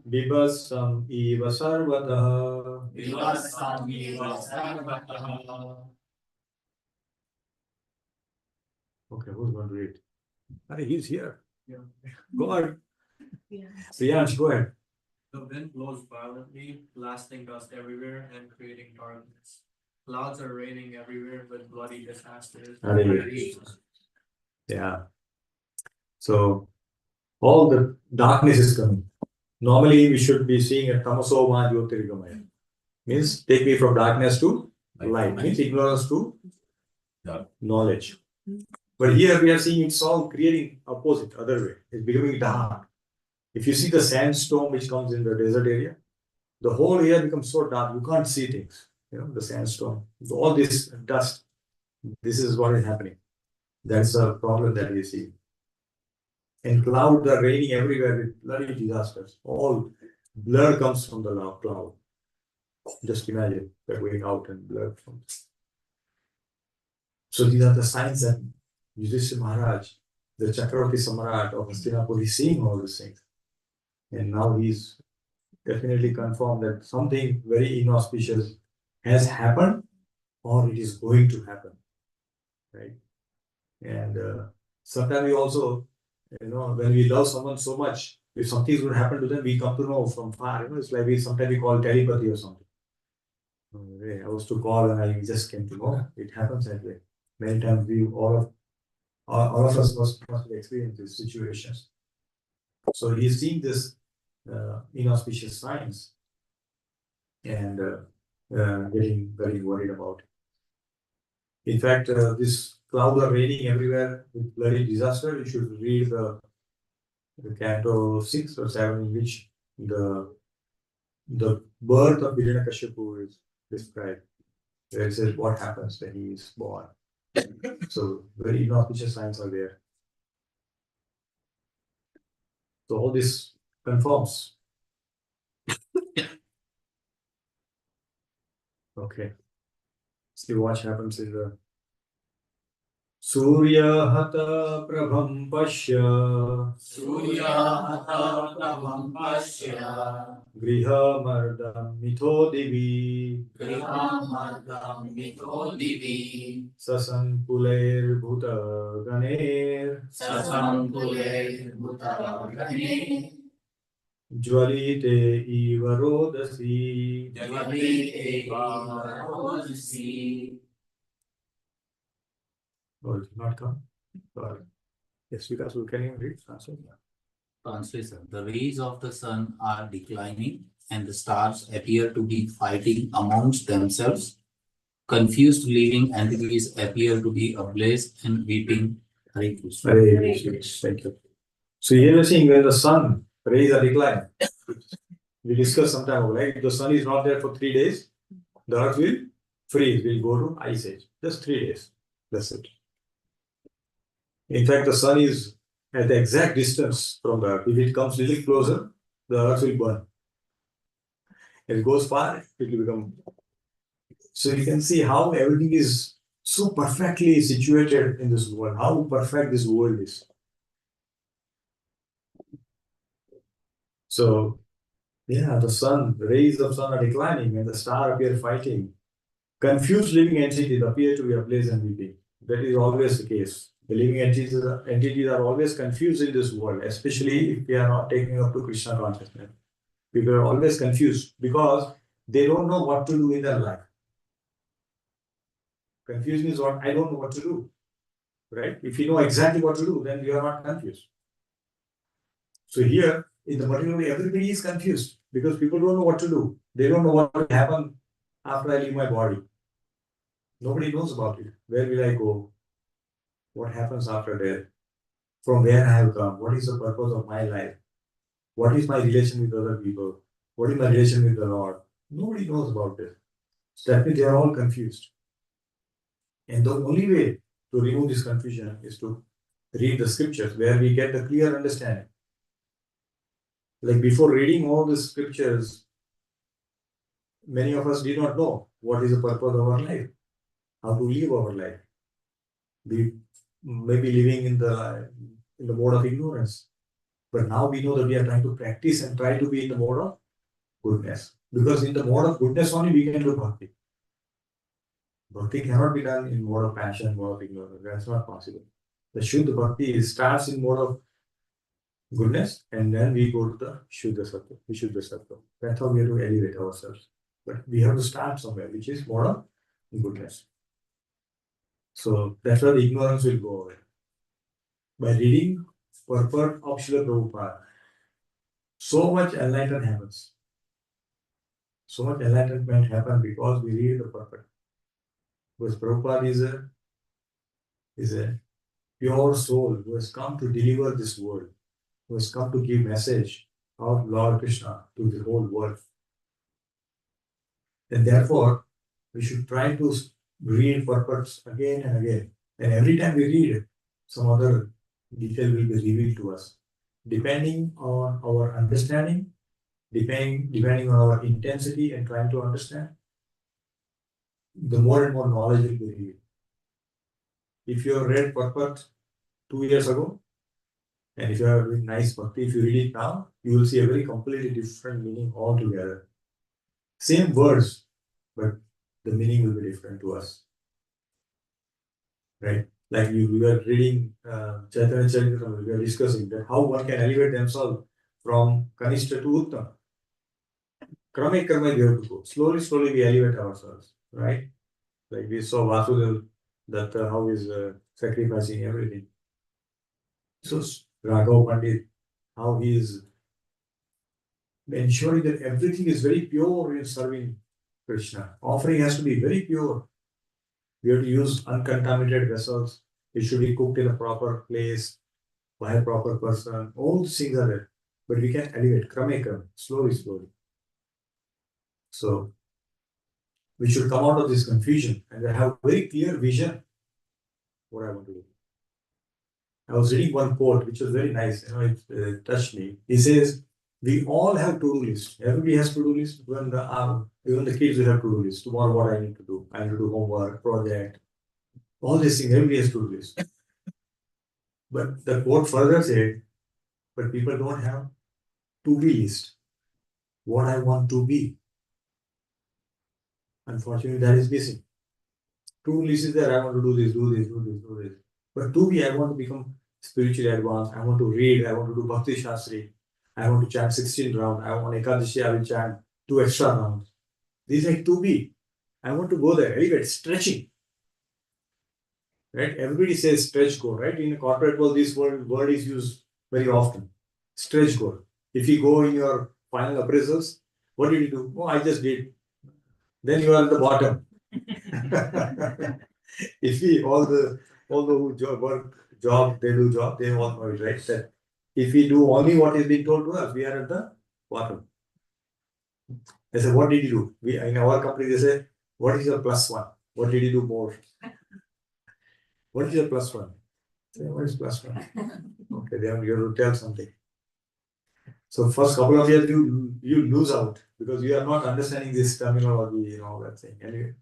Bibasam eva sarvataha. Okay, who's going to read? He's here. Yeah. Go ahead. Priyansh, go ahead. The wind blows violently, blasting dust everywhere and creating darkness. Clouds are raining everywhere with bloody disasters. Yeah. So all the darkness is coming. Normally we should be seeing a tamaso ma jyotirgamaya. Means take me from darkness to light. Means ignorance to knowledge. But here we are seeing it's all creating opposite, other way. It's becoming dark. If you see the sandstorm which comes in the desert area, the whole area becomes so dark, you can't see things. The sandstorm, all this dust, this is what is happening. That's a problem that we see. And clouds are raining everywhere with bloody disasters. All blood comes from the cloud. Just imagine they're going out and blood from. So these are the signs that Yudhishthira Maharaj, the Chakravarti Samrat of Hastinapur, is seeing all these things. And now he's definitely confirmed that something very inauspicious has happened or it is going to happen. Right? And sometimes we also, when we love someone so much, if something is going to happen to them, we come to know from far. It's like sometimes we call telepathy or something. I was to call and I just came to know. It happens that way. Many times all of us must experience these situations. So he's seeing this inauspicious signs and getting very worried about it. In fact, this clouds are raining everywhere with bloody disaster. You should read the Canto 6 or 7, in which the birth of Hiranyakashipu is described. Where it says what happens when he is born. So very inauspicious signs are there. So all this confirms. Okay. See what happens in the Surya Hata Prabham Pashya Surya Prabham Pashya Griha Mardam Mitho Divi Grihamadam Mitho Divi Sasankuler Bhuta Ganer Sasankule Bhutagane Jvalite Ivarodasi. Jagati Eva Rosi. Oh, it did not come. Sorry. Yes, because we can even read translation. Translation. The rays of the sun are declining and the stars appear to be fighting amongst themselves. Confused living entities appear to be ablaze and weeping. Hare Krishna. Hare Krishna. Thank you. So here we are seeing when the sun rays are declining. We discussed some time ago, right? If the sun is not there for 3 days, the earth will freeze, will go to ice age. Just 3 days. That's it. In fact, the sun is at the exact distance from the earth. If it comes a little closer, the earth will burn. If it goes far, it will become. So you can see how everything is so perfectly situated in this world, how perfect this world is. So, yeah, the rays of sun are declining and the star appear fighting. Confused living entities appear to be ablaze and weeping. That is always the case. The living entities are always confused in this world, especially if they are not taking up to Krishna consciousness. People are always confused because they don't know what to do in their life. Confusion is what I don't know what to do. Right? If you know exactly what to do, then you are not confused. So here, in the material way, everybody is confused because people don't know what to do. They don't know what will happen after I leave my body. Nobody knows about it. Where will I go? What happens after death? From where I have come? What is the purpose of my life? What is my relation with other people? What is my relation with the Lord? Nobody knows about this. So that means they are all confused. And the only way to remove this confusion is to read the scriptures where we get a clear understanding. Like before reading all the scriptures, many of us did not know what is the purpose of our life, how to live our life. We may be living in the mode of ignorance. But now we know that we are trying to practice and try to be in the mode of goodness. Because in the mode of goodness only we can do bhakti. Bhakti cannot be done in mode of passion, mode of ignorance. That's not possible. The Shuddha Bhakti starts in mode of goodness and then we go to the Shuddha Sattva, Vishuddha Sattva. That's how we have to elevate ourselves. But we have to start somewhere, which is mode of goodness. So that's why the ignorance will go away. By reading purport of Srila Prabhupada, so much enlightenment happens. So much enlightenment happens because we read the purport. Because Prabhupada is a pure soul who has come to deliver this world, who has come to give message of Lord Krishna to the whole world. And therefore, we should try to read purports again and again. And every time we read it, some other detail will be revealed to us. Depending on our understanding, depending on our intensity and trying to understand, the more and more knowledge will be revealed. If you have read Purport 2 years ago, and if you have read nice bhakti, if you read it now, you will see a very completely different meaning altogether. Same words, but the meaning will be different to us. Right? Like we were reading Chaitanya Charitamrita, we were discussing that how one can elevate themselves from Kanishta to Uttam. Krame Krame we have to go. Slowly, slowly we elevate ourselves, right? Like we saw Vasudeva, that how he's sacrificing everything. So Raghav Pandit, how he is ensuring that everything is very pure in serving Krishna. Offering has to be very pure. We have to use uncontaminated vessels. It should be cooked in a proper place by a proper person. All these things are there. But we can elevate, krame krame, slowly, slowly. So we should come out of this confusion and have very clear vision what I want to do. I was reading one quote which was very nice, it touched me. He says, we all have to-do list. Everybody has to-do list. Even the kids will have to-do list. Tomorrow what I need to do. I need to do homework, project, all these things, everybody has to-do list. But the quote further said, but people don't have to-be list. What I want to be. Unfortunately, that is missing. To-do list is there, I want to do this, do this, do this, do this. But to be, I want to become spiritually advanced. I want to read, I want to do Bhakti Shastri. I want to chant 16 rounds. I want Ekadashi, I will chant 2 extra rounds. These are to be. I want to go there, elevate, stretching. Right? Everybody says stretch goal, right? In a corporate world, this word is used very often. Stretch goal. If you go in your final appraisals, what did you do? Oh, I just did. Then you are at the bottom. If we all the who job, they do job, they all know it, right? That if we do only what is being told to us, we are at the bottom. They say, what did you do? We in our company, they say, what is your plus one? What did you do more? What is your plus one? Say, what is plus one? Okay, then you have to tell something. So first couple of years you lose out because you are not understanding this terminology and all that thing. And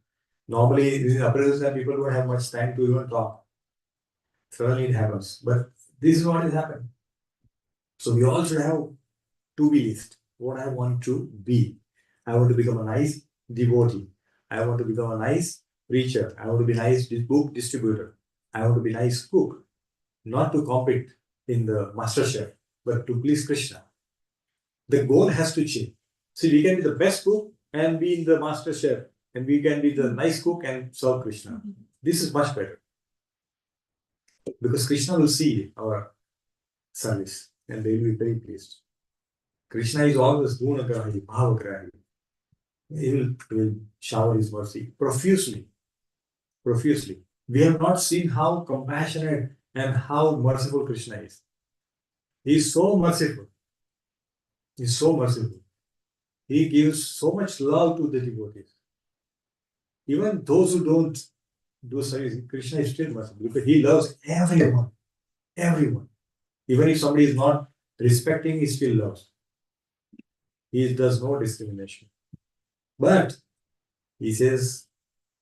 normally in appraisals time people don't have much time to even talk. Suddenly it happens. But this is what is happening. So we all should have to-be list. What I want to be. I want to become a nice devotee. I want to become a nice preacher. I want to be a nice book distributor. I want to be a nice cook. Not to compete in the master chef, but to please Krishna. The goal has to change. See, we can be the best cook and be in the master chef, and we can be the nice cook and serve Krishna. This is much better. Because Krishna will see our service and they will be very pleased. Krishna is always gunagrahi, bhavagrahi. He will shower his mercy profusely. Profusely. We have not seen how compassionate and how merciful Krishna is. He is so merciful. He is so merciful. He gives so much love to the devotees. Even those who don't do service, Krishna is still merciful because he loves everyone. Everyone. Even if somebody is not respecting, he still loves. He does no discrimination. But he says,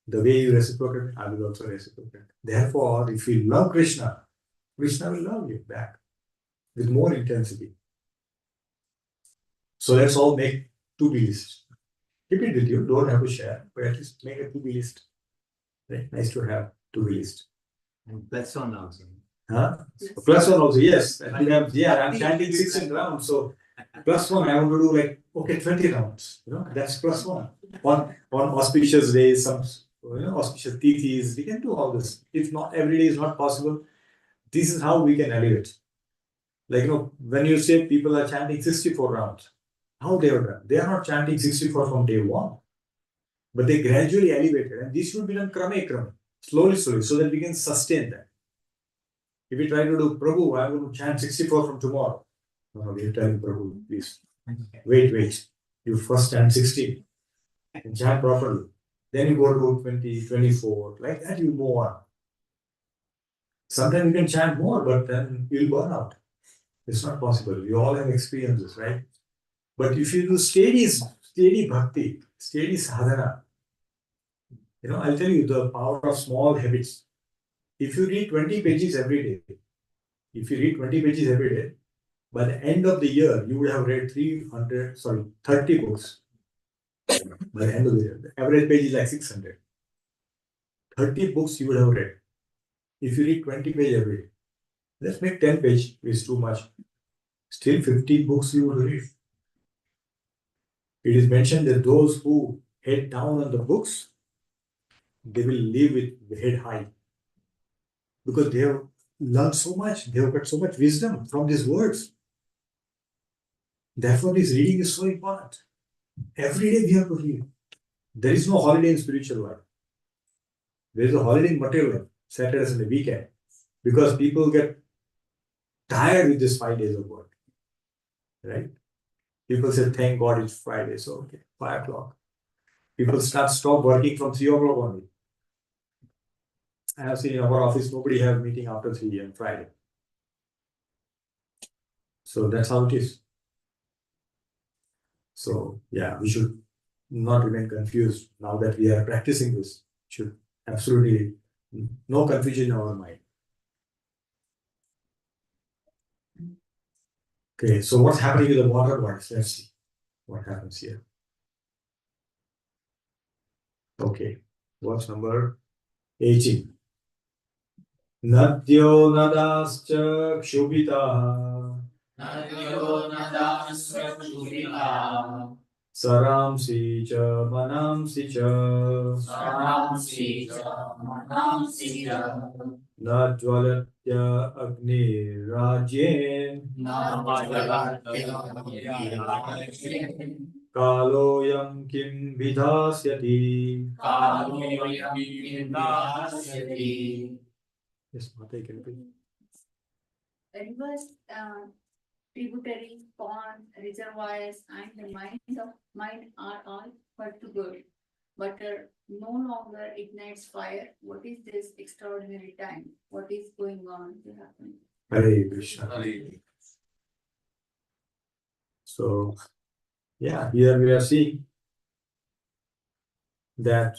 the way you reciprocate, I will also reciprocate. Therefore, if you love Krishna, Krishna will love you back with more intensity. So let's all make to-be list. Keep it with you, don't have to share, but at least make a to-be list. Right? Nice to have to-be list. And plus one also. Huh? Plus one also, yes. I'm chanting 16 rounds, so plus one, I want to do like, okay, 20 rounds. That's plus one. On auspicious days, some auspicious tithis, we can do all this. If not, every day is not possible. This is how we can elevate. Like, when you say people are chanting 64 rounds, how they are done? They are not chanting 64 from day one, but they gradually elevated. And this should be done krame, slowly, so that we can sustain that. If we try to do Prabhu, I'm going to chant 64 from tomorrow. No, we are telling Prabhu, please. Wait. You first chant 16 and chant properly. Then you go to 20, 24. Like that, you move on. Sometimes you can chant more, but then you'll burn out. It's not possible. We all have experiences, right? But if you do steady bhakti, steady sadhana, I'll tell you the power of small habits. If you read 20 pages every day, by the end of the year, you would have read 30 books. By the end of the year, the average page is like 600. 30 books you would have read. If you read 20 pages every day, let's make 10 pages, is too much. Still 15 books you would read. It is mentioned that those who head down on the books, they will live with head high. Because they have learned so much, they have got so much wisdom from these words. Therefore, this reading is so important. Every day we have to read. There is no holiday in spiritual life. There is a holiday in material life, Saturdays and the weekend. Because people get tired with this 5 days of work. Right? People say, thank God it's Friday, so okay, 5 o'clock. People stop working from 3 o'clock only. I have seen in our office, nobody have meeting after 3 on Friday. So that's how it is. So yeah, we should not remain confused now that we are practicing this. Should absolutely no confusion in our mind. Okay, so what's happening with the water bodies? Let's see what happens here. Okay, what's number 18? Nadyo nadascha kshubitaha saramsi cha manamsi cha Najwalatya agni rajyen kaloyam kim vidhasyati. Yes, Mata, you can repeat. Rivers, tributaries, ponds, reservoirs, and the mind are all but to good, but no longer ignites fire. What is this extraordinary time? What is going on to happen? Hare Krishna. So, yeah, here we are seeing that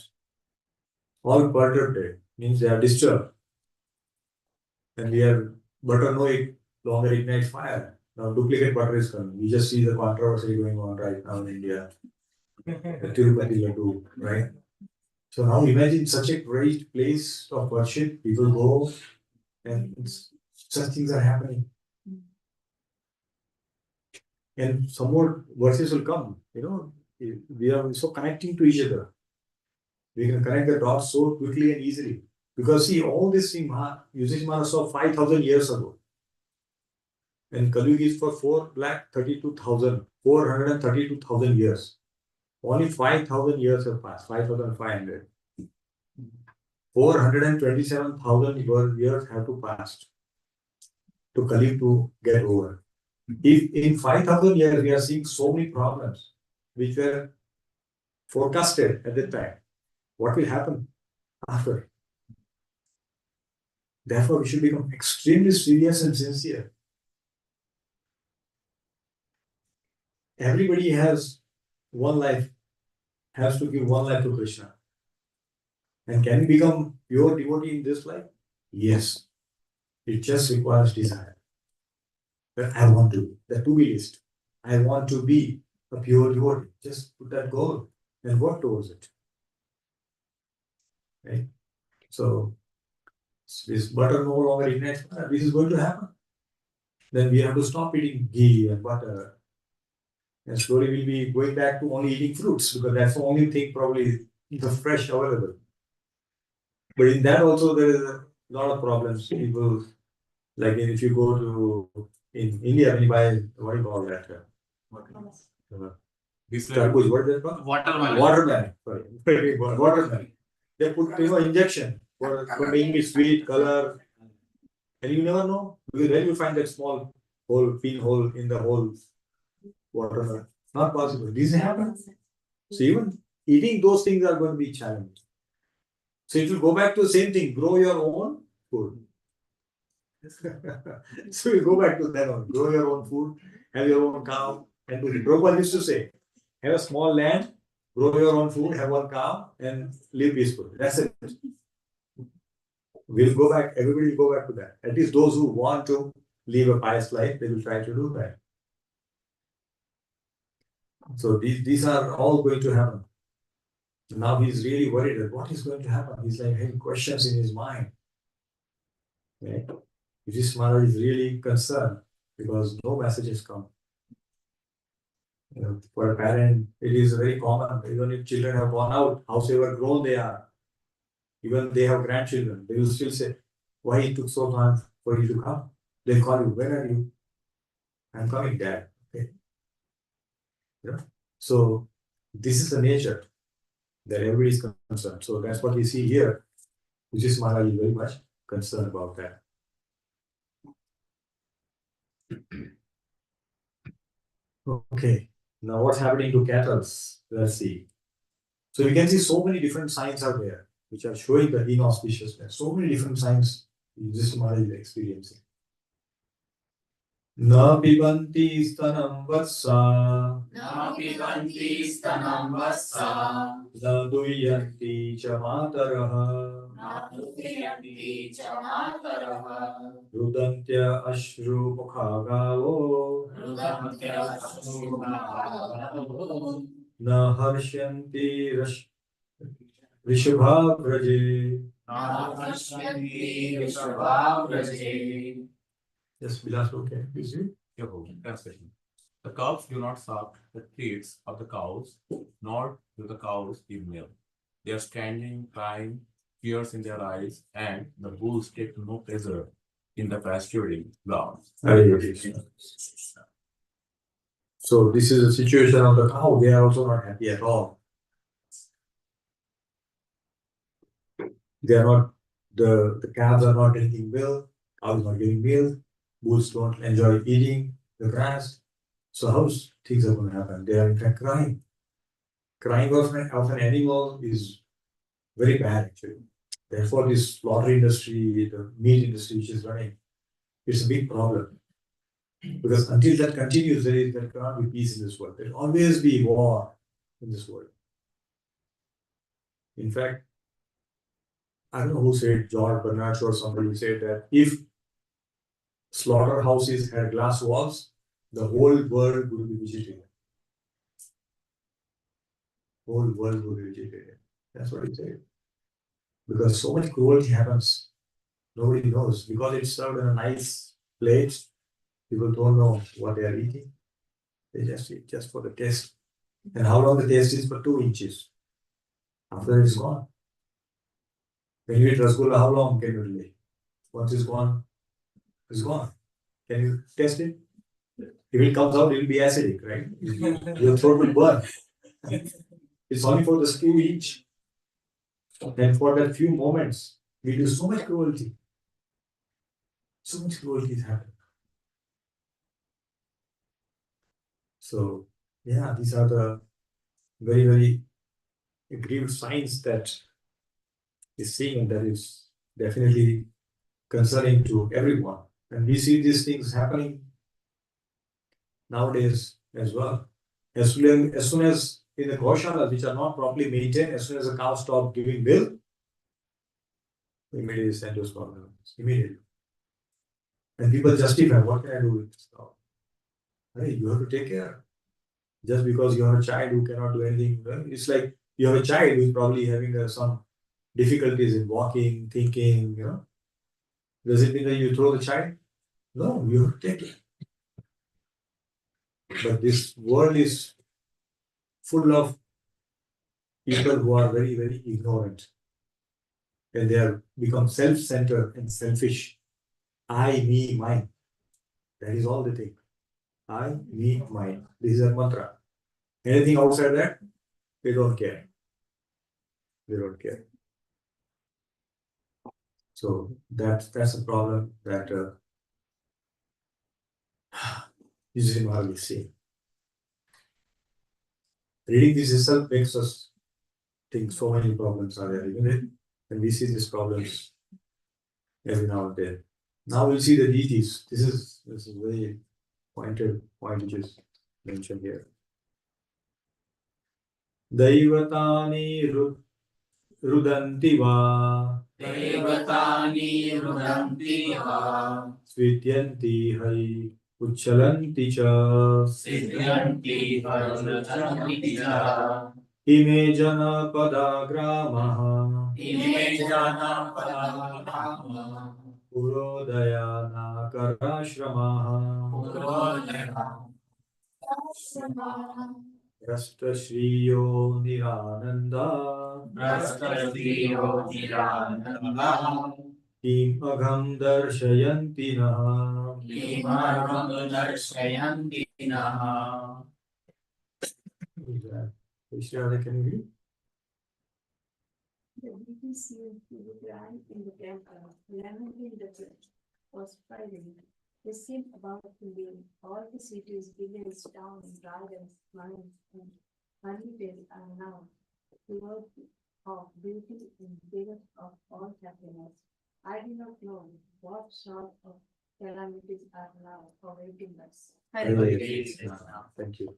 all perturbed means they are disturbed. And we are butter no longer ignites fire. Now duplicate butter is coming. We just see the controversy going on right now in India. The Tirupati Laddu, right? So now imagine such a great place of worship. People go and such things are happening. And some more verses will come. We are so connecting to each other. We can connect the dots so quickly and easily. Because see, all this thing Yudhishthira saw 5,000 years ago. And Kali Yuga is for 432,000 years. Only 5,000 years have passed, 5,500. 427,000 years have to pass to Kali Yuga to get over. If in 5,000 years we are seeing so many problems which were forecasted at the time, what will happen after? Therefore, we should become extremely serious and sincere. Everybody has one life, has to give one life to Krishna. And can we become pure devotee in this life? Yes. It just requires desire. That I want to, the to-be list. I want to be a pure devotee. Just put that goal and work towards it. Right? So, this butter no longer ignites fire. This is going to happen. Then we have to stop eating ghee and butter. And slowly we'll be going back to only eating fruits because that's the only thing probably the fresh available. But in that also there is a lot of problems. People, like if you go to in India, when you buy, what do you call that? Tarbooj, what is that called? Watermelon. Sorry. Watermelon. They put injection for making it sweet, color. And you never know. Because where you find that small hole, pinhole in the whole watermelon. Not possible. This happens. So even eating those things are going to be challenging. So it will go back to the same thing. Grow your own food. So you go back to that one. Grow your own food. Have your own cow. And Prabhupada used to say, have a small land, grow your own food, have one cow, and live peacefully. That's it. We'll go back, everybody will go back to that. At least those who want to live a pious life, they will try to do that. So these are all going to happen. Now he's really worried that what is going to happen. He's like having questions in his mind. Right? This Maharaj is really concerned because no messages come. You know, for a parent, it is very common. Even if children have gone out, howsoever grown they are, even they have grandchildren, they will still say, why it took so long for you to come? They'll call you, where are you? I'm coming, Dad. Okay. Yeah. So this is the nature that everybody is concerned. So that's what we see here. Vijay Maharaj is very much concerned about that. Okay. Now what's happening to cattle? Let's see. So you can see so many different signs out there which are showing the inauspiciousness. So many different signs Vijay Maharaj is experiencing. Na pibanti stanam vatsa. Na pibanti stanam vassa. Na duyanti cha mataraha. Na duyanti cha mataraha. Rudantya ashru mukhagavo. Rudantya ashrumaha. Na harshyanti rishabhavraje. Na harshyanti rishabhavraje. Yes, Vilas, okay. Please read. Your home, translation. The calves do not suck the teats of the cows, nor do the cows give milk. They are standing, crying, tears in their eyes, and the bulls take no pleasure in the pasturing ground. Hare Krishna. So this is the situation of the cow. They are also not happy at all. They are not, the calves are not drinking milk, cows not getting milk, bulls don't enjoy eating the grass. So how things are going to happen? They are in fact crying. Crying of an animal is very bad actually. Therefore, this slaughter industry, the meat industry which is running, it's a big problem. Because until that continues, there cannot be peace in this world. There will always be war in this world. In fact, I don't know who said, George Bernard Shaw or somebody said that if slaughterhouses had glass walls, the whole world would be vegetarian. Whole world would be vegetarian. That's what he said. Because so much cruelty happens, nobody knows. Because it's served in a nice plate, people don't know what they are eating. They just eat just for the taste. And how long the taste is? For 2 inches. After it's gone. When you eat rasgulla, how long can you delay? Once it's gone, it's gone. Can you test it? If it comes out, it will be acidic, right? Your throat will burn. It's only for the few inch. And for that few moments, we do so much cruelty. So much cruelty is happening. So, yeah, these are the very, very grievous signs that is seeing, and that is definitely concerning to everyone. And we see these things happening nowadays as well. As soon as in the Gaushalas, which are not properly maintained, as soon as a cow stops giving milk, immediately send those problems. Immediately. And people justify, what can I do with this cow? Hey, you have to take care. Just because you have a child who cannot do anything, it's like you have a child who is probably having some difficulties in walking, thinking, Does it mean that you throw the child? No, you have to take it. But this world is full of people who are very, very ignorant. And they are become self-centered and selfish. I, me, mine. That is all they think. I, me, mine. This is a mantra. Anything outside that, they don't care. They don't care. So that's a problem that usually Maharaj is seeing. Reading this itself makes us think so many problems are there, isn't it? And we see these problems every now and then. Now we'll see the deities. This is a very pointed point which is mentioned here. Daivatani rudanti va. Devatani rudanti va. Svityanti hai ucchalanti cha. Sidyanti varujanti cha. Ime jana padagramaha. Ime jana padama. Purodayana karashramaha. Purodaya. Rasta Shriyo Nirananda. Rastastriyo nirananda. Kim Agham Darshayanti Naha. Imarvam darshayanti naha. Shri, can you read? The deities used to be grand in the temple, lamenting the church, was fighting. They seemed about to leave all the cities, villages, towns, gardens, mines, and honeydews are now the world of beauty and beginning of all happiness. I do not know what sort of calamities are now awaiting us. Thank you.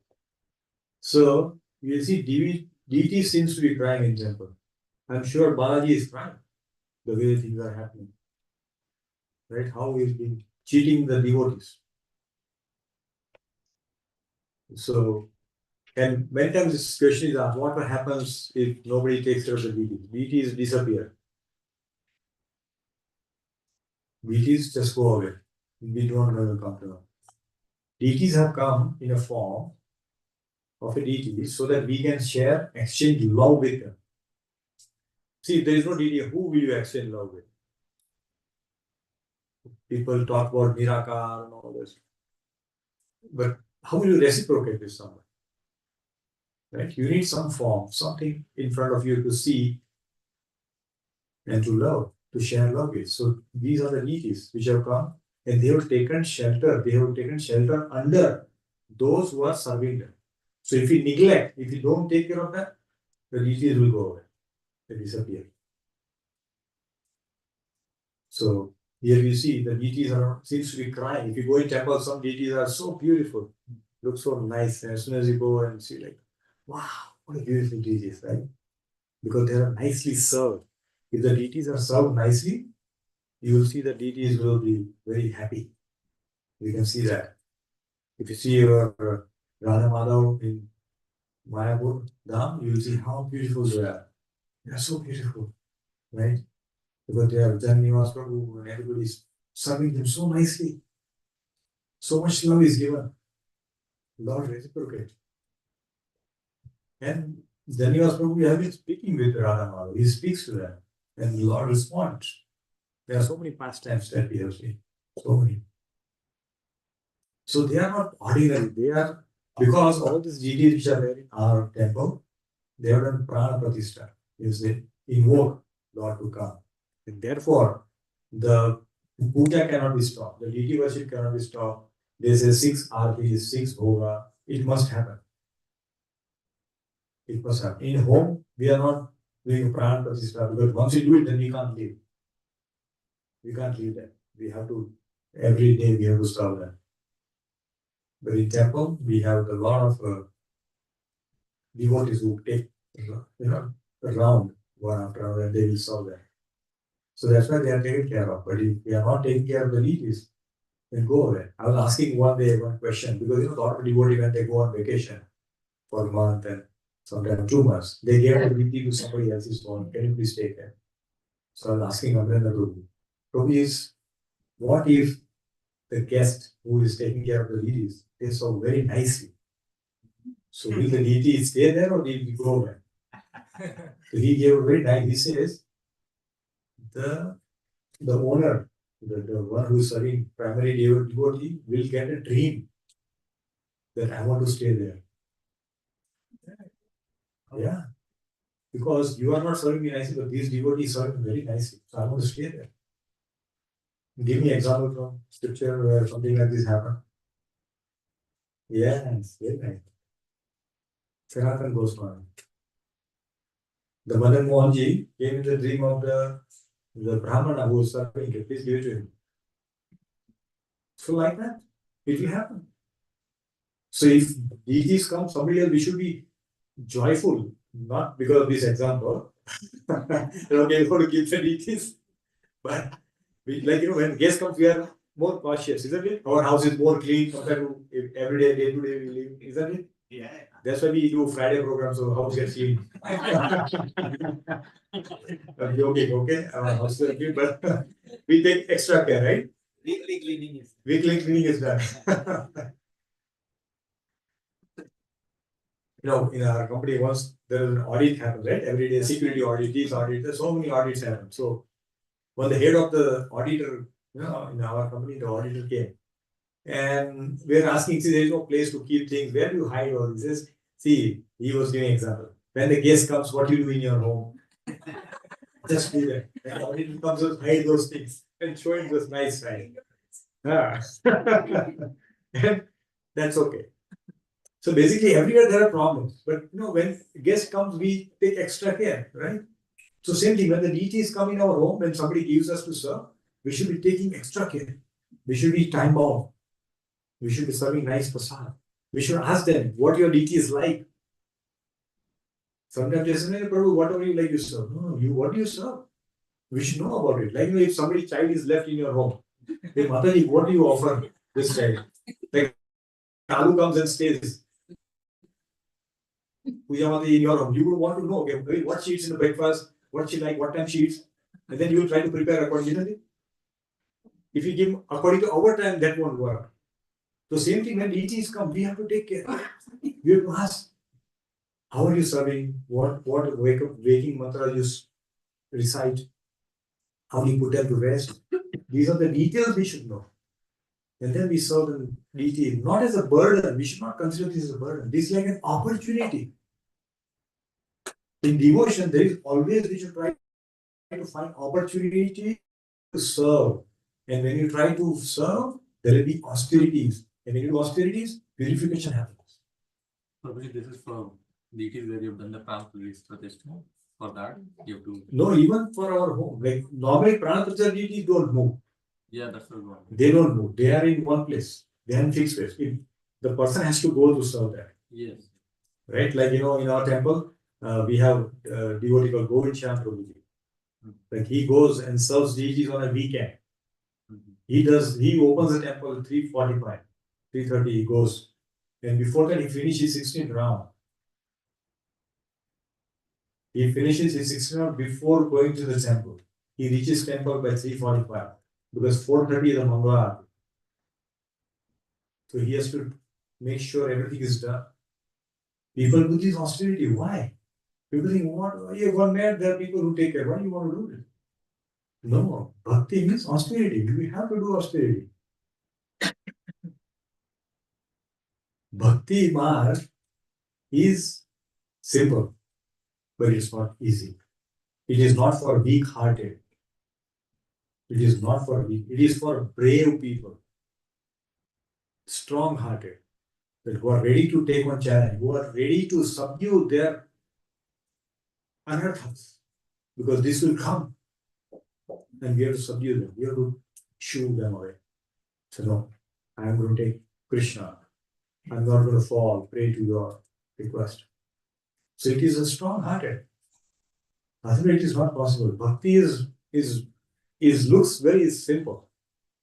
So, you see, deity seems to be crying in temple. I'm sure Balaji is crying the way things are happening. Right? How he's been cheating the devotees. So, and many times this question is asked, what happens if nobody takes care of the deities? Deities disappear. Deities just go away. We don't know will come to them. Deities have come in a form of a deity so that we can share, exchange love with them. See, if there is no deity, who will you exchange love with? People talk about Nirakar and all this. But how will you reciprocate with someone? Right? You need some form, something in front of you to see and to love, to share love with. So these are the deities which have come and they have taken shelter. They have taken shelter under those who are serving them. So if you neglect, if you don't take care of that, the deities will go away. They disappear. So here we see the deities are seems to be crying. If you go in temple, some deities are so beautiful, look so nice. And as soon as you go and see, like, wow, what a beautiful deities, right? Because they are nicely served. If the deities are served nicely, you will see the deities will be very happy. You can see that. If you see your Radha Madhav in Mayapur Dham, you will see how beautiful they are. They are so beautiful, right? Because they are Janivas Prabhu and everybody is serving them so nicely. So much love is given. Lord reciprocate. And Janivas Prabhu, we have been speaking with Radha Madhav. He speaks to them and Lord responds. There are so many pastimes that we have seen. So many. So they are not ordinary. They are, because all these deities which are there in our temple, they have done prana pratishtha. Means they invoke Lord to come. And therefore, the puja cannot be stopped. The deity worship cannot be stopped. They say 6 aartis, 6 bhoga. It must happen. It must happen. In home, we are not doing prana pratishtha because once we do it, then we can't leave. We can't leave that. We have to, every day we have to serve that. But in temple, we have a lot of devotees who take, around one after another and they will serve that. So that's why they are taken care of. But if we are not taking care of the deities, then go away. I was asking one day one question because a lot of devotees when they go on vacation for a month and sometimes 2 months, they give the deity to somebody else's home. Can you please take care? So I was asking Amrenda Prabhu, Prabhu, what if the guest who is taking care of the deities, they serve very nicely? So will the deity stay there or will he go away? So he gave a very nice, he says, the owner, the one who is serving primary devotee will get a dream that I want to stay there. Yeah. Because you are not serving me nicely, but these devotees serve me very nicely. So I want to stay there. Give me example from scripture where something like this happened. Yes, very nice. Sanatan Goswami. The Madan Mohanji came in the dream of the Brahmana who was serving it. Please give it to him. So like that, it will happen. So if deities come, somebody else, we should be joyful, not because of this example. Okay, we want to keep the deities, but we, like, when guests come, we are more cautious, isn't it? Our house is more clean compared to every day, day to day we live, isn't it? Yeah. That's why we do Friday programs, so house gets clean. I'm joking, okay? Our house is clean, but we take extra care, right? Weekly cleaning is. Weekly cleaning is done. In our company, once there is an audit happens, right? Every day, security audit, these audits, there's so many audits happen. So when the head of the auditor, in our company, the auditor came, and we are asking, see, there is no place to keep things. Where do you hide all this? He says, see, he was giving example. When the guest comes, what you do in your home? Just do that. When the auditor comes, just hide those things and show him this nice side. Ah. And that's okay. So basically, everywhere there are problems. But when guest comes, we take extra care, right? So same thing, when the deities come in our home, when somebody gives us to serve, we should be taking extra care. We should be time bound. We should be serving nice prasad. We should ask them what your deity is like. Sometimes they say, Prabhu, whatever you like, you serve. No, what do you serve? We should know about it. Like, if somebody's child is left in your home, hey, Mataji, what do you offer this child? Like, Alu comes and stays. Puja Mataji in your home. You will want to know, okay, what she eats in the breakfast, what she like, what time she eats, and then you will try to prepare accordingly. If you give according to our time, that won't work. So same thing, when deities come, we have to take care. We have to ask, how are you serving? What waking mantra you recite? How do you put them to rest? These are the details we should know. And then we serve the deity not as a burden. We should not consider this as a burden. This is like an opportunity. In devotion, there is always, we should try to find opportunity to serve. And when you try to serve, there will be austerities. And when you do austerities, purification happens. Prabhuji, this is for deities where you've done the prana pratishtha. For that, you have to. No, even for our home. Like normally, prana pratishtha deities don't move. Yeah, that's the one. They don't move. They are in one place. They are in fixed place. The person has to go to serve that. Yes. Right? Like, in our temple, we have devotee called Govind Shyam Prabhuji. Like, he goes and serves deities on a weekend. He opens the temple at 3:45, 3:30, he goes. And before that, he finishes 16 round. He finishes his 16 round before going to the temple. He reaches temple by 3:45 because 4:30 is the Mangala. So he has to make sure everything is done. People do this austerity. Why? People think, what? Yeah, one man, there are people who take care. Why do you want to do it? No, bhakti means austerity. We have to do austerity. Bhakti marg is simple, but it's not easy. It is not for weak-hearted. It is not for weak. It is for brave people, strong-hearted, who are ready to take on challenge, who are ready to subdue their anarthas, because this will come, and we have to subdue them. We have to shoo them away. So no, I am going to take Krishna. I'm not going to fall prey to your request. So it is a strong-hearted. Otherwise, it is not possible. Bhakti looks very simple,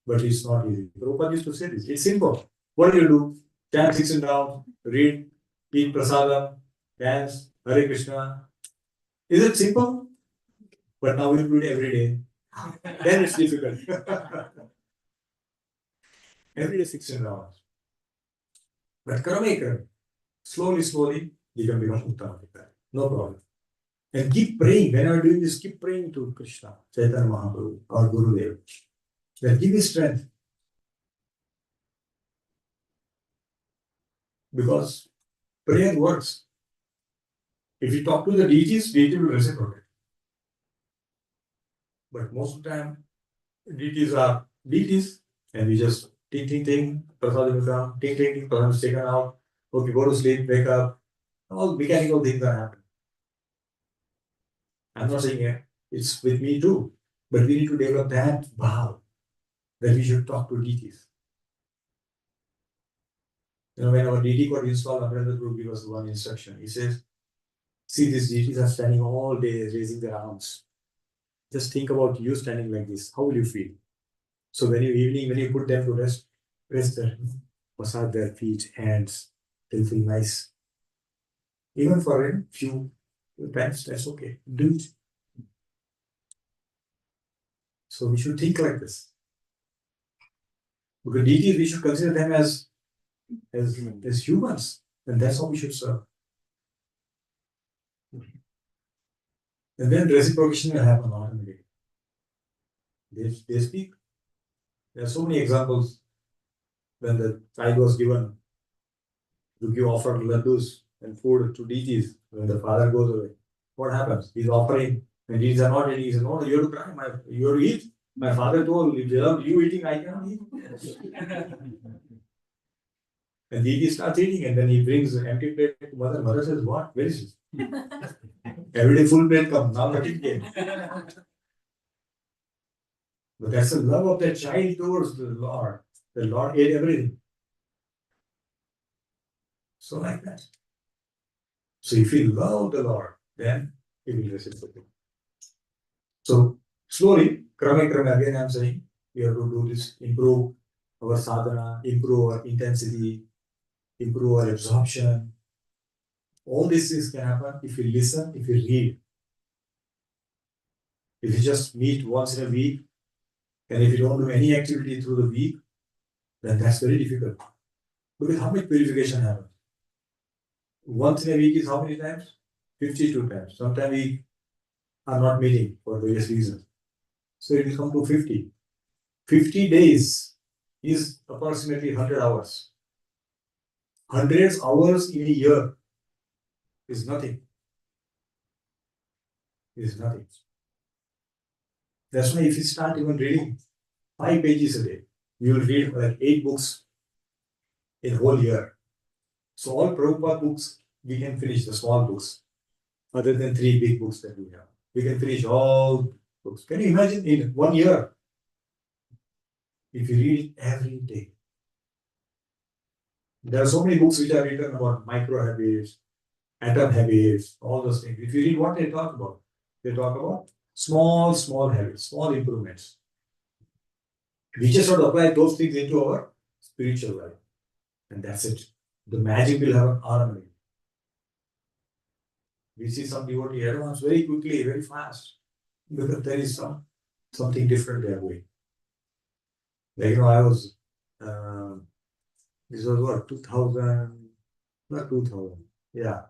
but it's not easy. Prabhupada used to say this. It's simple. What do you do? Stand 16 down, read, eat prasadam, dance, Hare Krishna. Is it simple? But now we do it every day. Then it's difficult. Every day 16 hours. But karma, slowly, you can become uttama like that. No problem. And keep praying. When I'm doing this, keep praying to Krishna, Chaitanya Mahaprabhu, or Gurudev. Then give me strength. Because prayer works. If you talk to the deities, deity will reciprocate. But most of the time, deities are deities, and we just ting, prasad will come, ting, prasad is taken out. Okay, go to sleep, wake up. All mechanical things are happening. I'm not saying it's with me too, but we need to develop that bhav that we should talk to deities. When our DT got installed, Amrendra Guru gave us one instruction. He says, see, these DTs are standing all day, raising their arms. Just think about you standing like this. How will you feel? So when you put them to rest them, massage their feet, hands, they'll feel nice. Even for a few times, that's okay. Do it. So we should think like this. Because deities, we should consider them as humans. And that's how we should serve. And then reciprocation will happen automatically. They speak. There are so many examples when the child was given to give offered laddus and food to deities when the father goes away. What happens? He's offering, and deities are not eating. He says, no, you have to cry, you have to eat. My father told, if without you eating, I cannot eat. And deity starts eating, and then he brings an empty plate to mother. Mother says, what? Where is it? Every day full plate comes, now nothing came. But that's the love of that child towards the Lord. The Lord ate everything. So like that. So if you love the Lord, then He will reciprocate. So slowly, krama, again I'm saying, we have to do this, improve our sadhana, improve our intensity, improve our absorption. All these things can happen if you listen, if you read. If you just meet once in a week, and if you don't do any activity through the week, then that's very difficult. Because how much purification happens? Once in a week is how many times? 52 times. Sometimes we are not meeting for various reasons. So it will come to 50. 50 days is approximately 100 hours. 100 hours in a year is nothing. Is nothing. That's why if you start even reading 5 pages a day, you will read like 8 books in a whole year. So all Prabhupada books, we can finish the small books, other than 3 big books that we have. We can finish all books. Can you imagine in 1 year, if you read it every day? There are so many books which are written about micro habits, atom habits, all those things. If you read what they talk about, they talk about small habits, small improvements. We just have to apply those things into our spiritual life. And that's it. The magic will happen automatically. We see some devotee advance very quickly, very fast. Because there is something different they are doing. Like, I was, this was what, 2000, not 2000, yeah,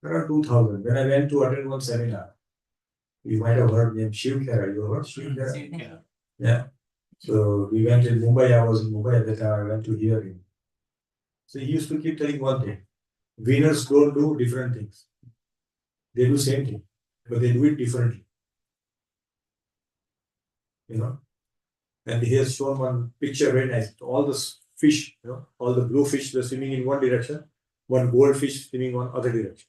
around 2000, when I went to attend one seminar. You might have heard name Shiv Khera. You heard Shiv Khera? Yeah. So we went in Mumbai. I was in Mumbai at that time. I went to hear him. So he used to keep telling one thing: winners don't do different things. They do same thing, but they do it differently. And he has shown one picture very nice. All the fish, all the blue fish were swimming in one direction, one goldfish swimming in other direction.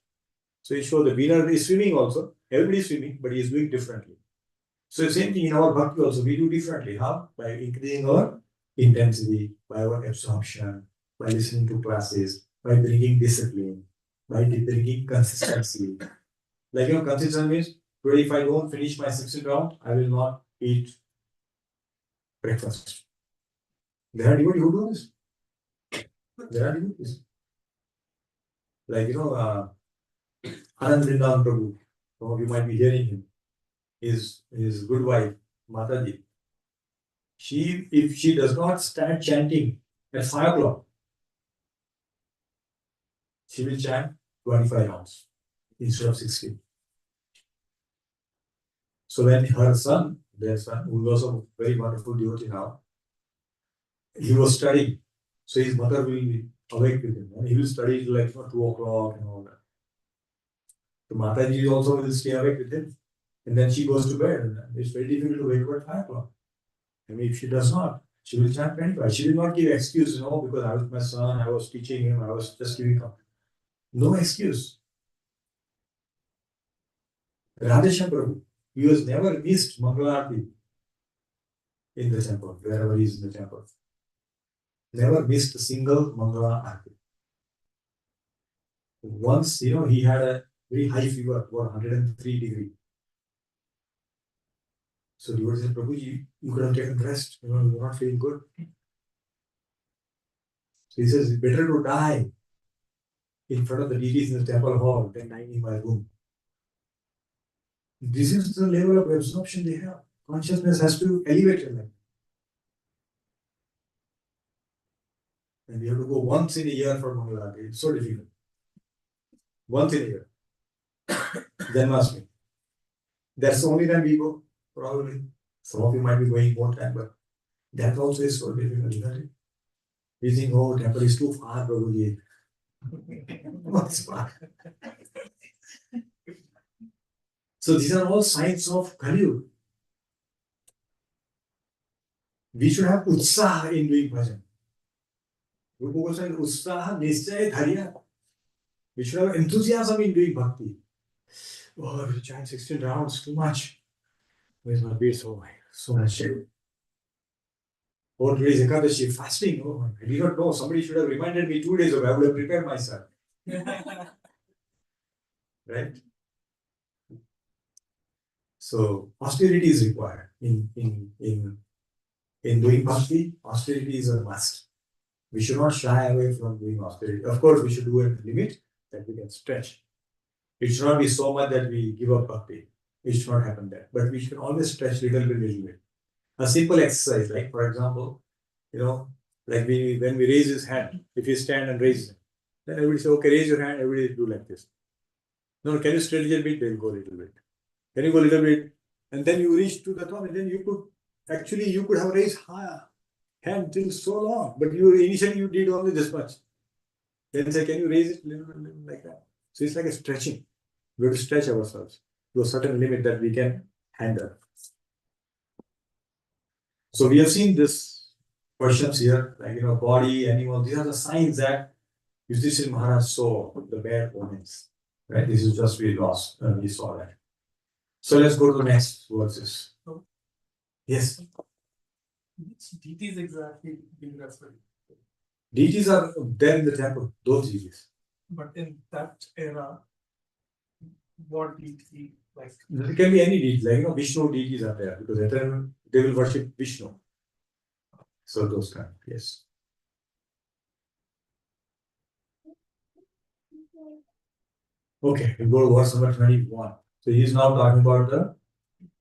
So he showed the winner is swimming also. Everybody is swimming, but he is doing differently. So the same thing in our bhakti also, we do differently. How? By increasing our intensity, by our absorption, by listening to classes, by bringing discipline, by bringing consistency. Like, consistency means, today if I don't finish my 16th round, I will not eat breakfast. There are devotees who do this. There are devotees. Like, Anand Vrindavan Prabhu, some of you might be hearing him. His good wife, Mataji, if she does not start chanting at 5 o'clock, she will chant 25 rounds instead of 16. So when their son, who is also a very wonderful devotee now, he was studying. So his mother will be awake with him. And he will study till like 2 o'clock and all that. So Mataji also will stay awake with him. And then she goes to bed. And it's very difficult to wake her at 5 o'clock. I mean, if she does not, she will chant 25. She will not give excuse, because I was with my son, I was teaching him, I was just giving up. No excuse. Radhesha Prabhu, he has never missed Mangalarti in the temple, wherever he is in the temple. Never missed a single Mangala Arti. Once, he had a very high fever, about 103 degree. So devotee said, Prabhuji, you could have taken rest, you're not feeling good. So he says, it's better to die in front of the deities in the temple hall than dying in my room. This is the level of absorption they have. Consciousness has to elevate your life. And we have to go once in a year for Mangalarti. It's so difficult. Once in a year. Janmashtami. That's the only time we go, probably. Some of you might be going more time, but that also is so difficult, isn't it? We think, oh, temple is too far, Prabhuji. What's far? So these are all signs of Kali. We should have utsaha in doing bhajan. Rupa Goswami utsaha nischay dharya. We should have enthusiasm in doing bhakti. Oh, we chant 16 rounds, too much. Where's my beard? Oh my, so much shame. Oh, today's Ekadashi, fasting. Oh, I did not know. Somebody should have reminded me 2 days ago. I would have prepared myself. Right? So, austerity is required in doing bhakti. Austerity is a must. We should not shy away from doing austerity. Of course, we should do it in a limit that we can stretch. It should not be so much that we give up bhakti. It should not happen there. But we should always stretch little bit. A simple exercise, like for example, like when we raise his hand, if you stand and raise it, then everybody say, okay, raise your hand, everybody do like this. No, can you stretch a little bit? They'll go a little bit. Can you go a little bit? And then you reach to the top, and then you could have raised higher hand till so long, but initially you did only this much. Then say, can you raise it a little like that? So it's like a stretching. We have to stretch ourselves to a certain limit that we can handle. So we have seen this questions here, like body, animal. These are the signs that Yudhishthira Maharaj saw the bad omens. Right? This is just we saw that. So let's go to the next verses. Yes. Which deities exactly being referred? Deities are there in the temple, those deities. But in that era, what deity like? There can be any deity, like Vishnu deities are there because at time they will worship Vishnu. So those kind, yes. Okay, we go to verse number 21. So he is now talking about the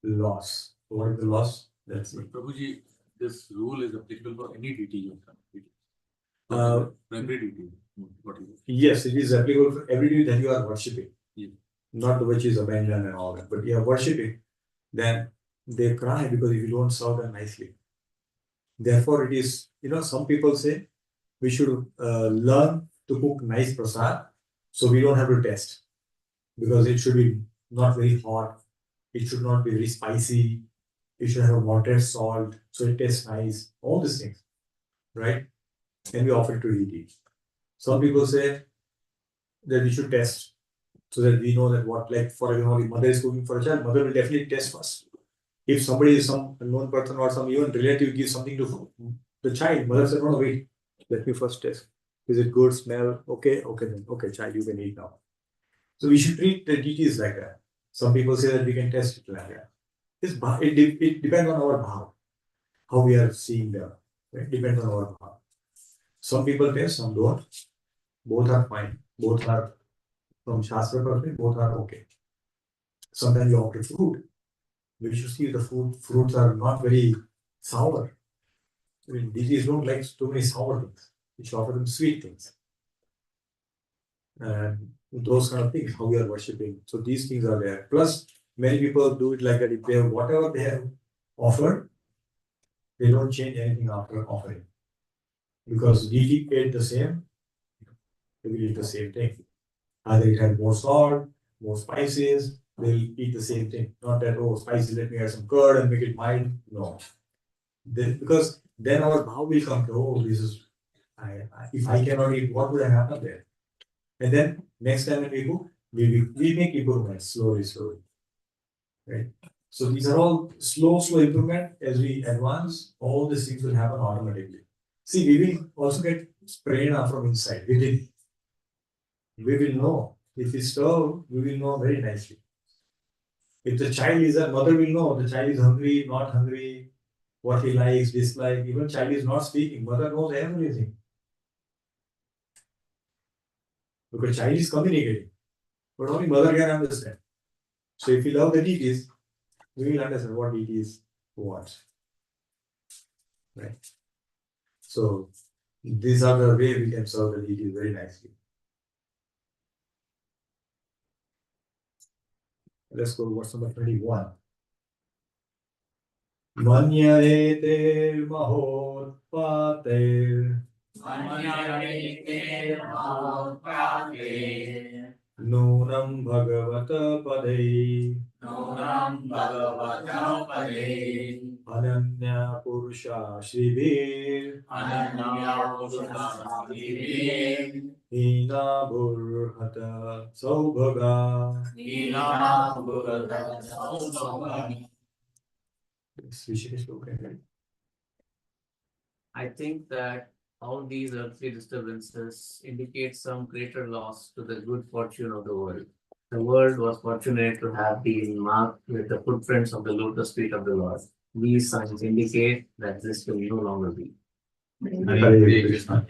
loss. So what is the loss? Let's see. Prabhuji, this rule is applicable for any deity. Every deity. What is it? Yes, it is applicable for every deity that you are worshipping. Yeah. Not the which is abandoned and all that, but you are worshipping, then they cry because if you don't serve them nicely. Therefore, it is, some people say we should learn to cook nice prasad so we don't have to test. Because it should be not very hot, it should not be very spicy, it should have a moderate salt, so it tastes nice, all these things, right? And we offer it to deity. Some people say that we should test so that we know that what, like for example, if mother is cooking for a child, mother will definitely test first. If somebody is some unknown person or some even relative gives something to the child, mother says, no, wait, let me first test. Is it good, smell? Okay, then, okay, child, you can eat now. So we should treat the deities like that. Some people say that we can test it like that. It depends on our bhav, how we are seeing them. Right? Depends on our bhav. Some people test, some don't. Both are fine. Both are, from Shastra perspective, both are okay. Sometimes you opt for fruit. We should see the fruits are not very sour. I mean, deities don't like too many sour things. We should offer them sweet things. And those kind of things, how we are worshipping. So these things are there. Plus, many people do it like that. If they have whatever they have offered, they don't change anything after offering. Because deity ate the same, they will eat the same thing. Either it had more salt, more spices, they'll eat the same thing. Not that, oh, spicy, let me add some curd and make it mild. No. Because then our bhav will come to, oh, this is, if I cannot eat, what would have happened there? And then next time when we go, we make improvements slowly. Right? So these are all slow improvement. As we advance, all these things will happen automatically. See, we will also get prerana from inside within. we will know. If we serve, we will know very nicely. If the child is a mother will know the child is hungry, not hungry, what he likes, dislike. Even child is not speaking, mother knows everything. Because child is communicating, but only mother can understand. So if we love the deities, we will understand what deities want. Right? So these are the way we can serve the deities very nicely. Let's go to verse number 21. Manyarete mahotpate nunam bhagavata pade ananya purusha shrivir hina burhata saubhaga. I think that all these earthly disturbances indicate some greater loss to the good fortune of the world. The world was fortunate to have been marked with the footprints of the lotus feet of the Lord. These signs indicate that this will no longer be. Hare Krishna.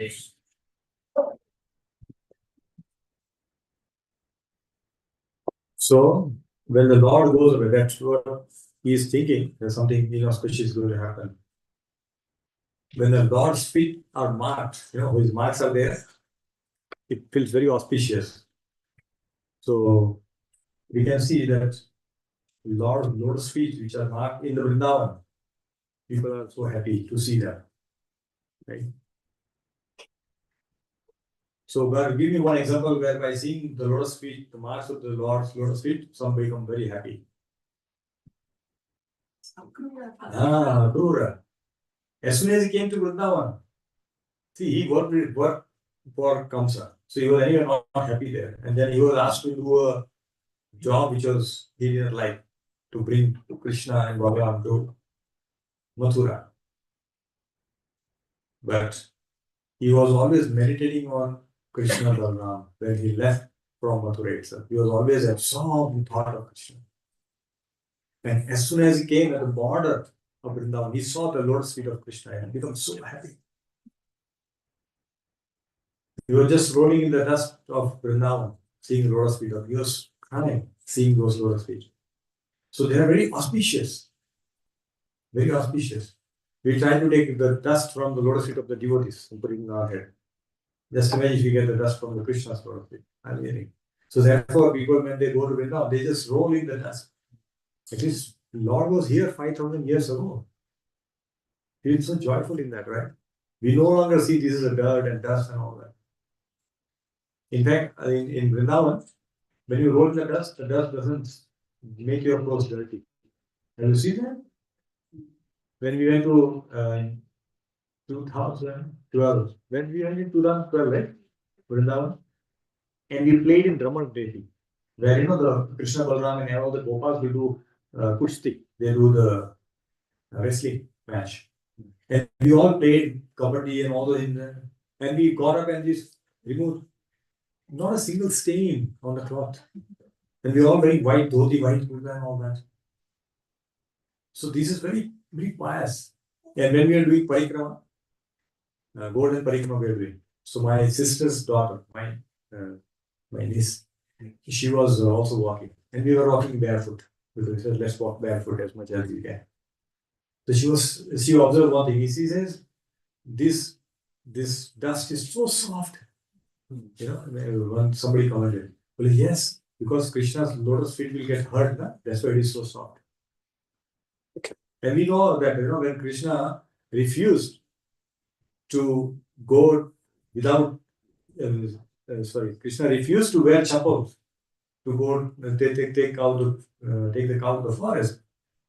So when the Lord goes away, that's what he is thinking. There's something inauspicious going to happen. When the Lord's feet are marked, his marks are there, it feels very auspicious. So we can see that Lord's feet, which are marked in the Vrindavan, people are so happy to see that. Right? So God, give me one example where by seeing the lotus feet, the marks of the Lord's lotus feet, some become very happy. Krura. As soon as he came to Vrindavan, see, he worked for Kamsa. So he was anyway not happy there. And then he was asked to do a job which he didn't like, to bring Krishna and Balaram to Mathura. But he was always meditating on Krishna and Balaram when he left from Mathura itself. He was always absorbed in thought of Krishna. And as soon as he came at the border of Vrindavan, he saw the lotus feet of Krishna and became so happy. He was just rolling in the dust of Vrindavan, seeing the lotus feet of. He was crying, seeing those lotus feet. So they are very auspicious. Very auspicious. We try to take the dust from the lotus feet of the devotees and put it in our head. Just imagine if we get the dust from the Krishna's lotus feet. I'm getting. So therefore, people when they go to Vrindavan, they just roll in the dust. At least Lord was here 5,000 years ago. He is so joyful in that, right? We no longer see this as a dirt and dust and all that. In fact, in Vrindavan, when you roll the dust doesn't make your clothes dirty. Have you seen that? When we went to 2012, when we went in 2012, right? Vrindavan, and we played in Dramar Devi, where the Krishna Balaram and all the Gopals will do kushti. They do the wrestling match. And we all played kabaddi and all those in there. And we got up and just removed not a single stain on the cloth. And we all wearing white dhoti, white kurta and all that. So this is very, very pious. And when we are doing parikrama, golden parikrama we are doing. So my sister's daughter, my niece, she was also walking. And we were walking barefoot. We said, let's walk barefoot as much as we can. So she observed one thing. She says, this dust is so soft. When somebody commented, well, yes, because Krishna's lotus feet will get hurt, that's why it is so soft. And we know that when Krishna refused to go without, Krishna refused to wear chappals to go take the cow to the forest.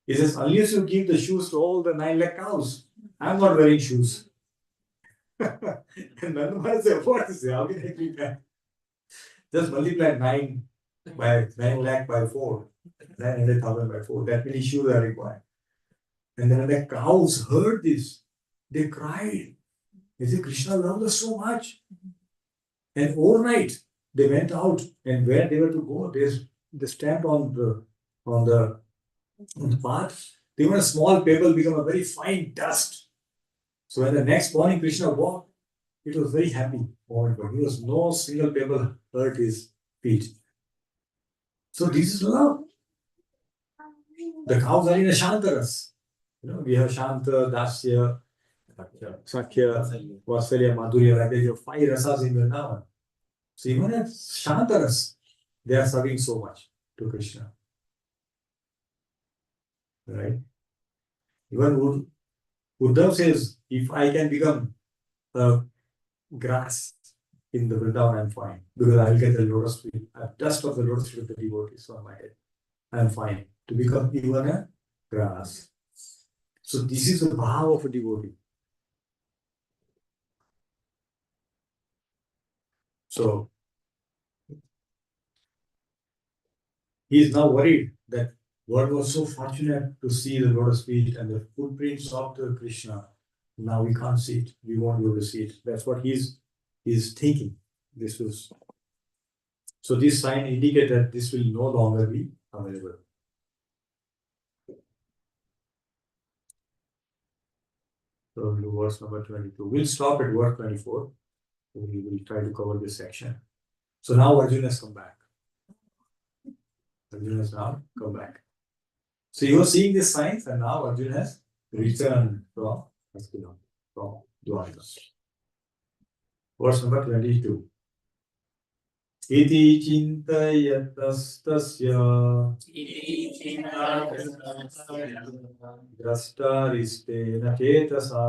He says, unless you give the shoes to all the 9 lakh cows, I'm not wearing shoes. And Nandumara said, what is it? How can I do that? Just multiply 9 lakh by 4, 900,000 by 4. That many shoes are required. And then when the cows heard this, they cried. They said, Krishna loved us so much. And overnight, they went out, and where they were to go, they stamped on the path. Even a small pebble become a very fine dust. So when the next morning Krishna walked, it was very happy moment, but he was no single pebble hurt his feet. So this is love. The cows are in a Shantaras. We have Shanta, Dasya, Sakhya, Vasalya, Madhurya, like there are 5 rasas in Vrindavan. So even at Shantaras, they are serving so much to Krishna. Right? Even Uddhav says, if I can become a grass in the Vrindavan, I'm fine. Because I will get the lotus feet, dust of the lotus feet of the devotees on my head. I'm fine. To become even a grass. So this is the bhav of a devotee. So he is now worried that one was so fortunate to see the lotus feet and the footprints of the Krishna. Now we can't see it. We won't be able to see it. That's what he's thinking. So this sign indicates that this will no longer be available. So verse number 22. We'll stop at verse 24. We will try to cover this section. So now Arjuna has come back. Arjuna has now come back. So you were seeing these signs, and now Arjuna has returned from Dwarka. Verse number 22. Iti chintayatastasya drastaristena chetasa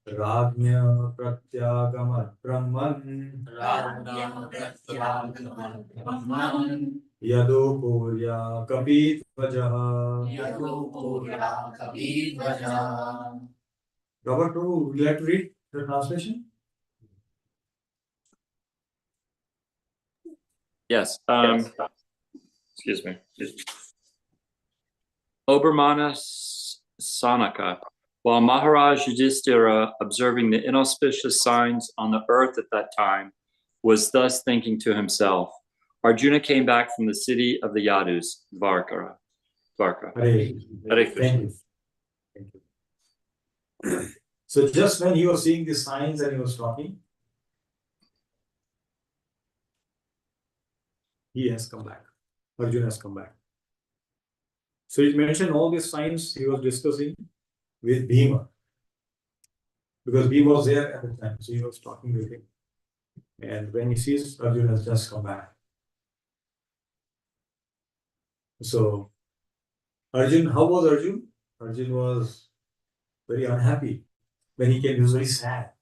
Ragnya pratyagamat brahman Yado Purya Kapit Vajaha. Robert, would you like to read the translation? Yes. Excuse me. Obermana Sanaka. While Maharaj Yudhishthira, observing the inauspicious signs on the earth at that time, was thus thinking to himself, Arjuna came back from the city of the Yadus, Dwarka. Hare Krishna. Thank you. So just when he was seeing the signs and he was talking, he has come back. Arjuna has come back. So he mentioned all these signs he was discussing with Bhima. Because Bhima was there at the time, so he was talking with him. And when he sees Arjuna has just come back. So Arjun, how was Arjun? Arjun was very unhappy. When he came, he was very sad.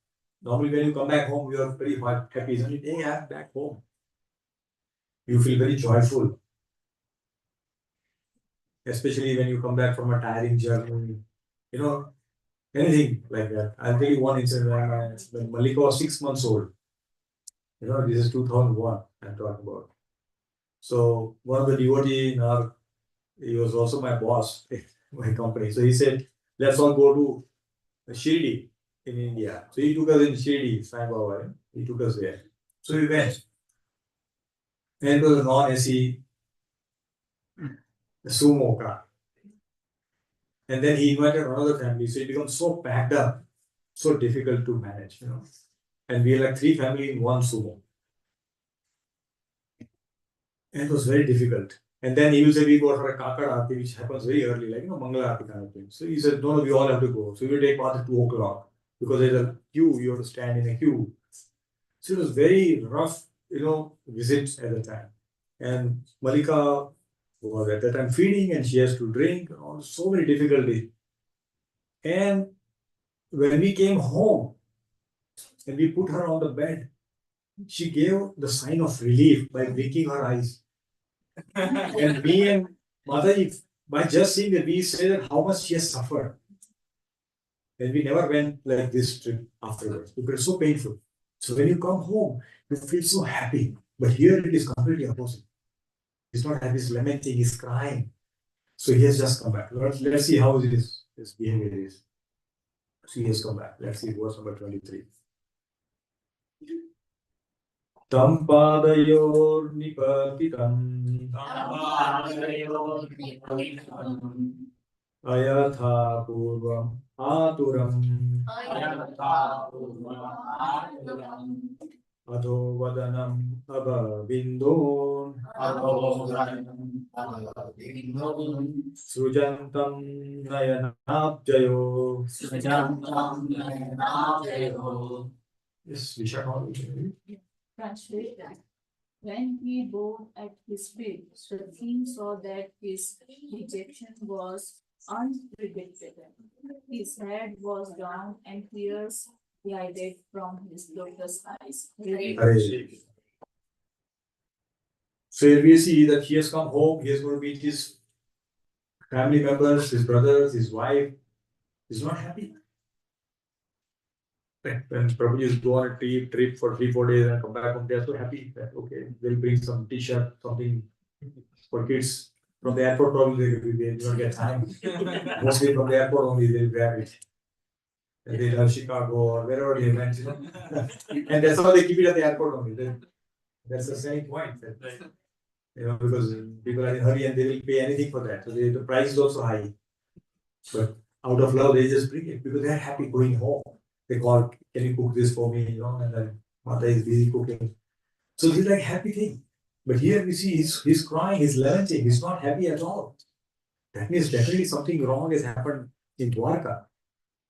Normally when you come back home, you are very happy. Isn't it? Hey, I'm back home. You feel very joyful. Especially when you come back from a tiring journey. Anything like that. I'll tell you one incident when Malika was 6 months old. This is 2001 I'm talking about. So one of the devotees he was also my boss in my company. So he said, let's all go to Shirdi in India. So he took us in Shirdi, Sai Baba. He took us there. So we went. And it was a non-AC sumo car. And then he invited another family. So it becomes so packed up, so difficult to manage, And we are like 3 families in one sumo. And it was very difficult. And then he will say, we go for a Kakad Aarti, which happens very early, like, Mangala Aarti kind of thing. So he said, no, we all have to go. So we will take part at 2 o'clock because there's a queue, you have to stand in a queue. So it was very rough, visit at the time. And Malika was at that time feeding and she has to drink, so many difficulties. And when we came home and we put her on the bed, she gave the sign of relief by blinking her eyes. And me and Mataji, by just seeing that, we say that how much she has suffered. And we never went like this trip afterwards because it's so painful. So when you come home, you feel so happy. But here it is completely opposite. He's not happy, he's lamenting, he's crying. So he has just come back. Let's see how his behavior is. So he has come back. Let's see verse number 23. Tam padayornipatitam ayatha purvam aturam adho vadanam abhavindon srujantam nayanabjayo. Yes, Vishakha. Translate that. When he bowed at his feet, the king saw that his rejection was unpredictable. His head was down and tears glided from his lotus eyes. Hare. So here we see that he has come home, he is going to meet his family members, his brothers, his wife. He's not happy. When Prabhuji go on a trip for 3-4 days and come back home, they are so happy that okay, they'll bring some t-shirt, something for kids. From the airport, probably they do not get time. Mostly from the airport only they'll grab it. And they love Chicago or wherever they went, you know. And that's how they keep it at the airport only. That's the selling point. That, you know, because people are in a hurry and they will pay anything for that. So the price is also high. But out of love, they just bring it because they're happy going home. They call, can you cook this for me? You know, and then Mata is busy cooking. So it's like happy thing. But here we see he's crying, he's lamenting, he's not happy at all. That means definitely something wrong has happened in Dwarka.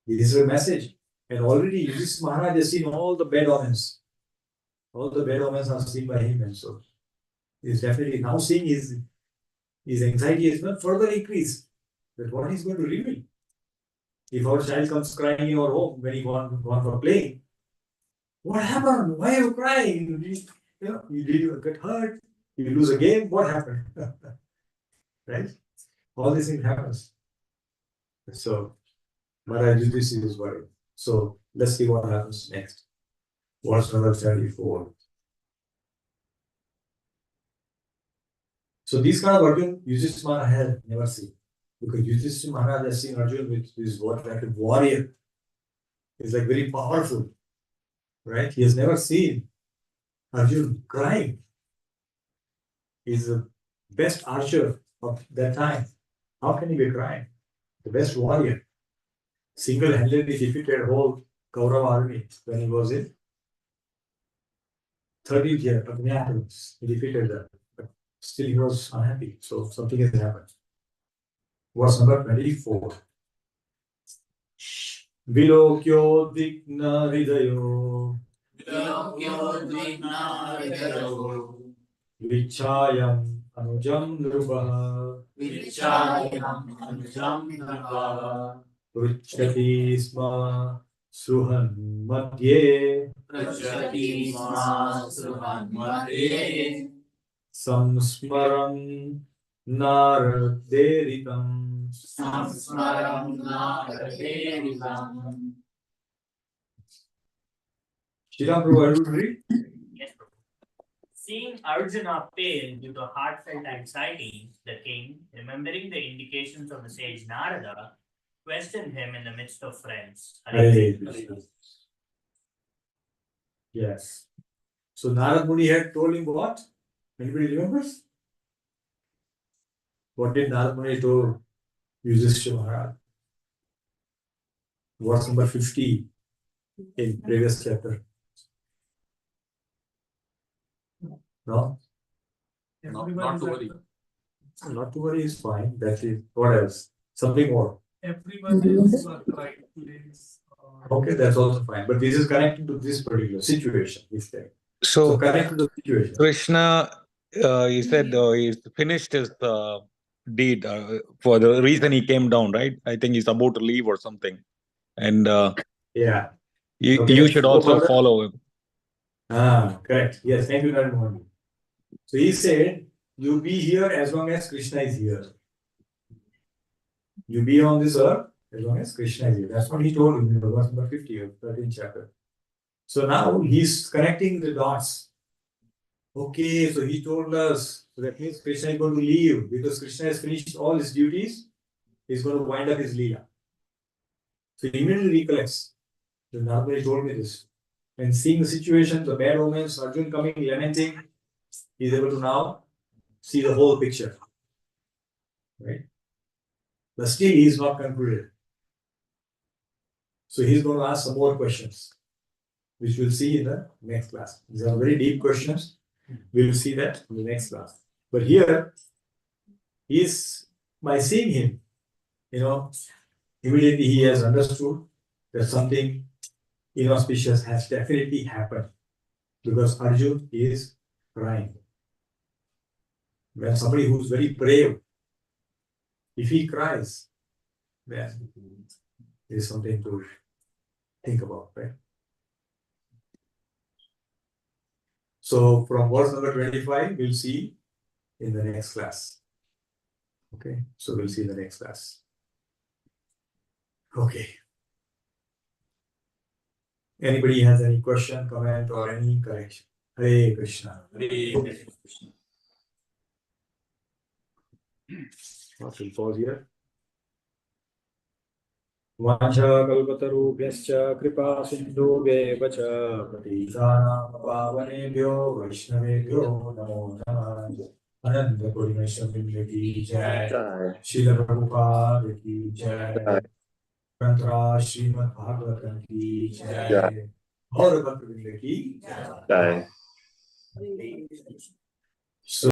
This is a message. And already Yudhishthira Maharaj has seen all the bad omens. All the bad omens are seen by him. And so he's definitely now seeing his anxiety has not further increased. That what he's going to reveal. If our child comes crying in our home when he gone for playing, what happened? Why are you crying? You get hurt, you lose a game, what happened? Right? All these things happens. So Maharaj Yudhishthira is worried. So let's see what happens next. Verse number 34. So these kind of Arjun, Yudhishthira Maharaj had never seen. Because Yudhishthira Maharaj has seen Arjun with his what like a warrior. He's like very powerful. Right? He has never seen Arjun crying. He's the best archer of that time. How can he be crying? The best warrior. Single-handedly defeated whole Kaurava army when he was in 13th year of Minneapolis. He defeated them. But still he was unhappy. So something has happened. Verse number 24. Vilokyo digna hridayo Vichayam anujam nruva Pruchati sma suhan madhye Samsmaram naraderitam. Shriram Prabhu, are you to read? Yes, Prabhu. Seeing Arjuna pale due to heartfelt anxiety, the king, remembering the indications of the sage Narada, questioned him in the midst of friends. Hare Krishna. Yes. So Narad Muni had told him what? Anybody remembers? What did Narad Muni told Yudhishthira Maharaj? Verse number 50 in previous chapter. No? Not to worry. Not to worry is fine. That is what else? Something more. Everyone is right place. Okay, that's also fine. But this is connected to this particular situation. So connected to the situation. Krishna, he said he finished his deed for the reason he came down, right? I think he's about to leave or something. And Yeah. you should also follow him. Correct. Yes, thank you very much. So he said, you be here as long as Krishna is here. You be on this earth as long as Krishna is here. That's what he told him in verse number 50 of 13th chapter. So now he's connecting the dots. Okay, so he told us, so that means Krishna is going to leave because Krishna has finished all his duties. He's going to wind up his Leela. So he immediately recollects. So Narada told me this. And seeing the situation, the bad omens, Arjun coming, lamenting, he's able to now see the whole picture. Right? But still he is not concluded. So he's going to ask some more questions, which we'll see in the next class. These are very deep questions. We will see that in the next class. But here, by seeing him, immediately he has understood that something inauspicious has definitely happened, because Arjun is crying. When somebody who's very brave, if he cries, then there is something to think about, right? So from verse number 25, we'll see in the next class. Okay, so we'll see in the next class. Okay. Anybody has any question, comment, or any correction? Hare Krishna. Hare Krishna. We'll pause here. वाञ्छाकल्पतरुभ्यश्च कृपा सिन्धुभ्येव च पतितानां पावनेभ्यो वैष्णवेभ्यो नमो नमः। अनंत कोटि वैष्णव की जय। श्रील प्रभुपाद की जय। ग्रंथराज श्रीमद् भागवतम की जय। और भक्तवृंद की जय।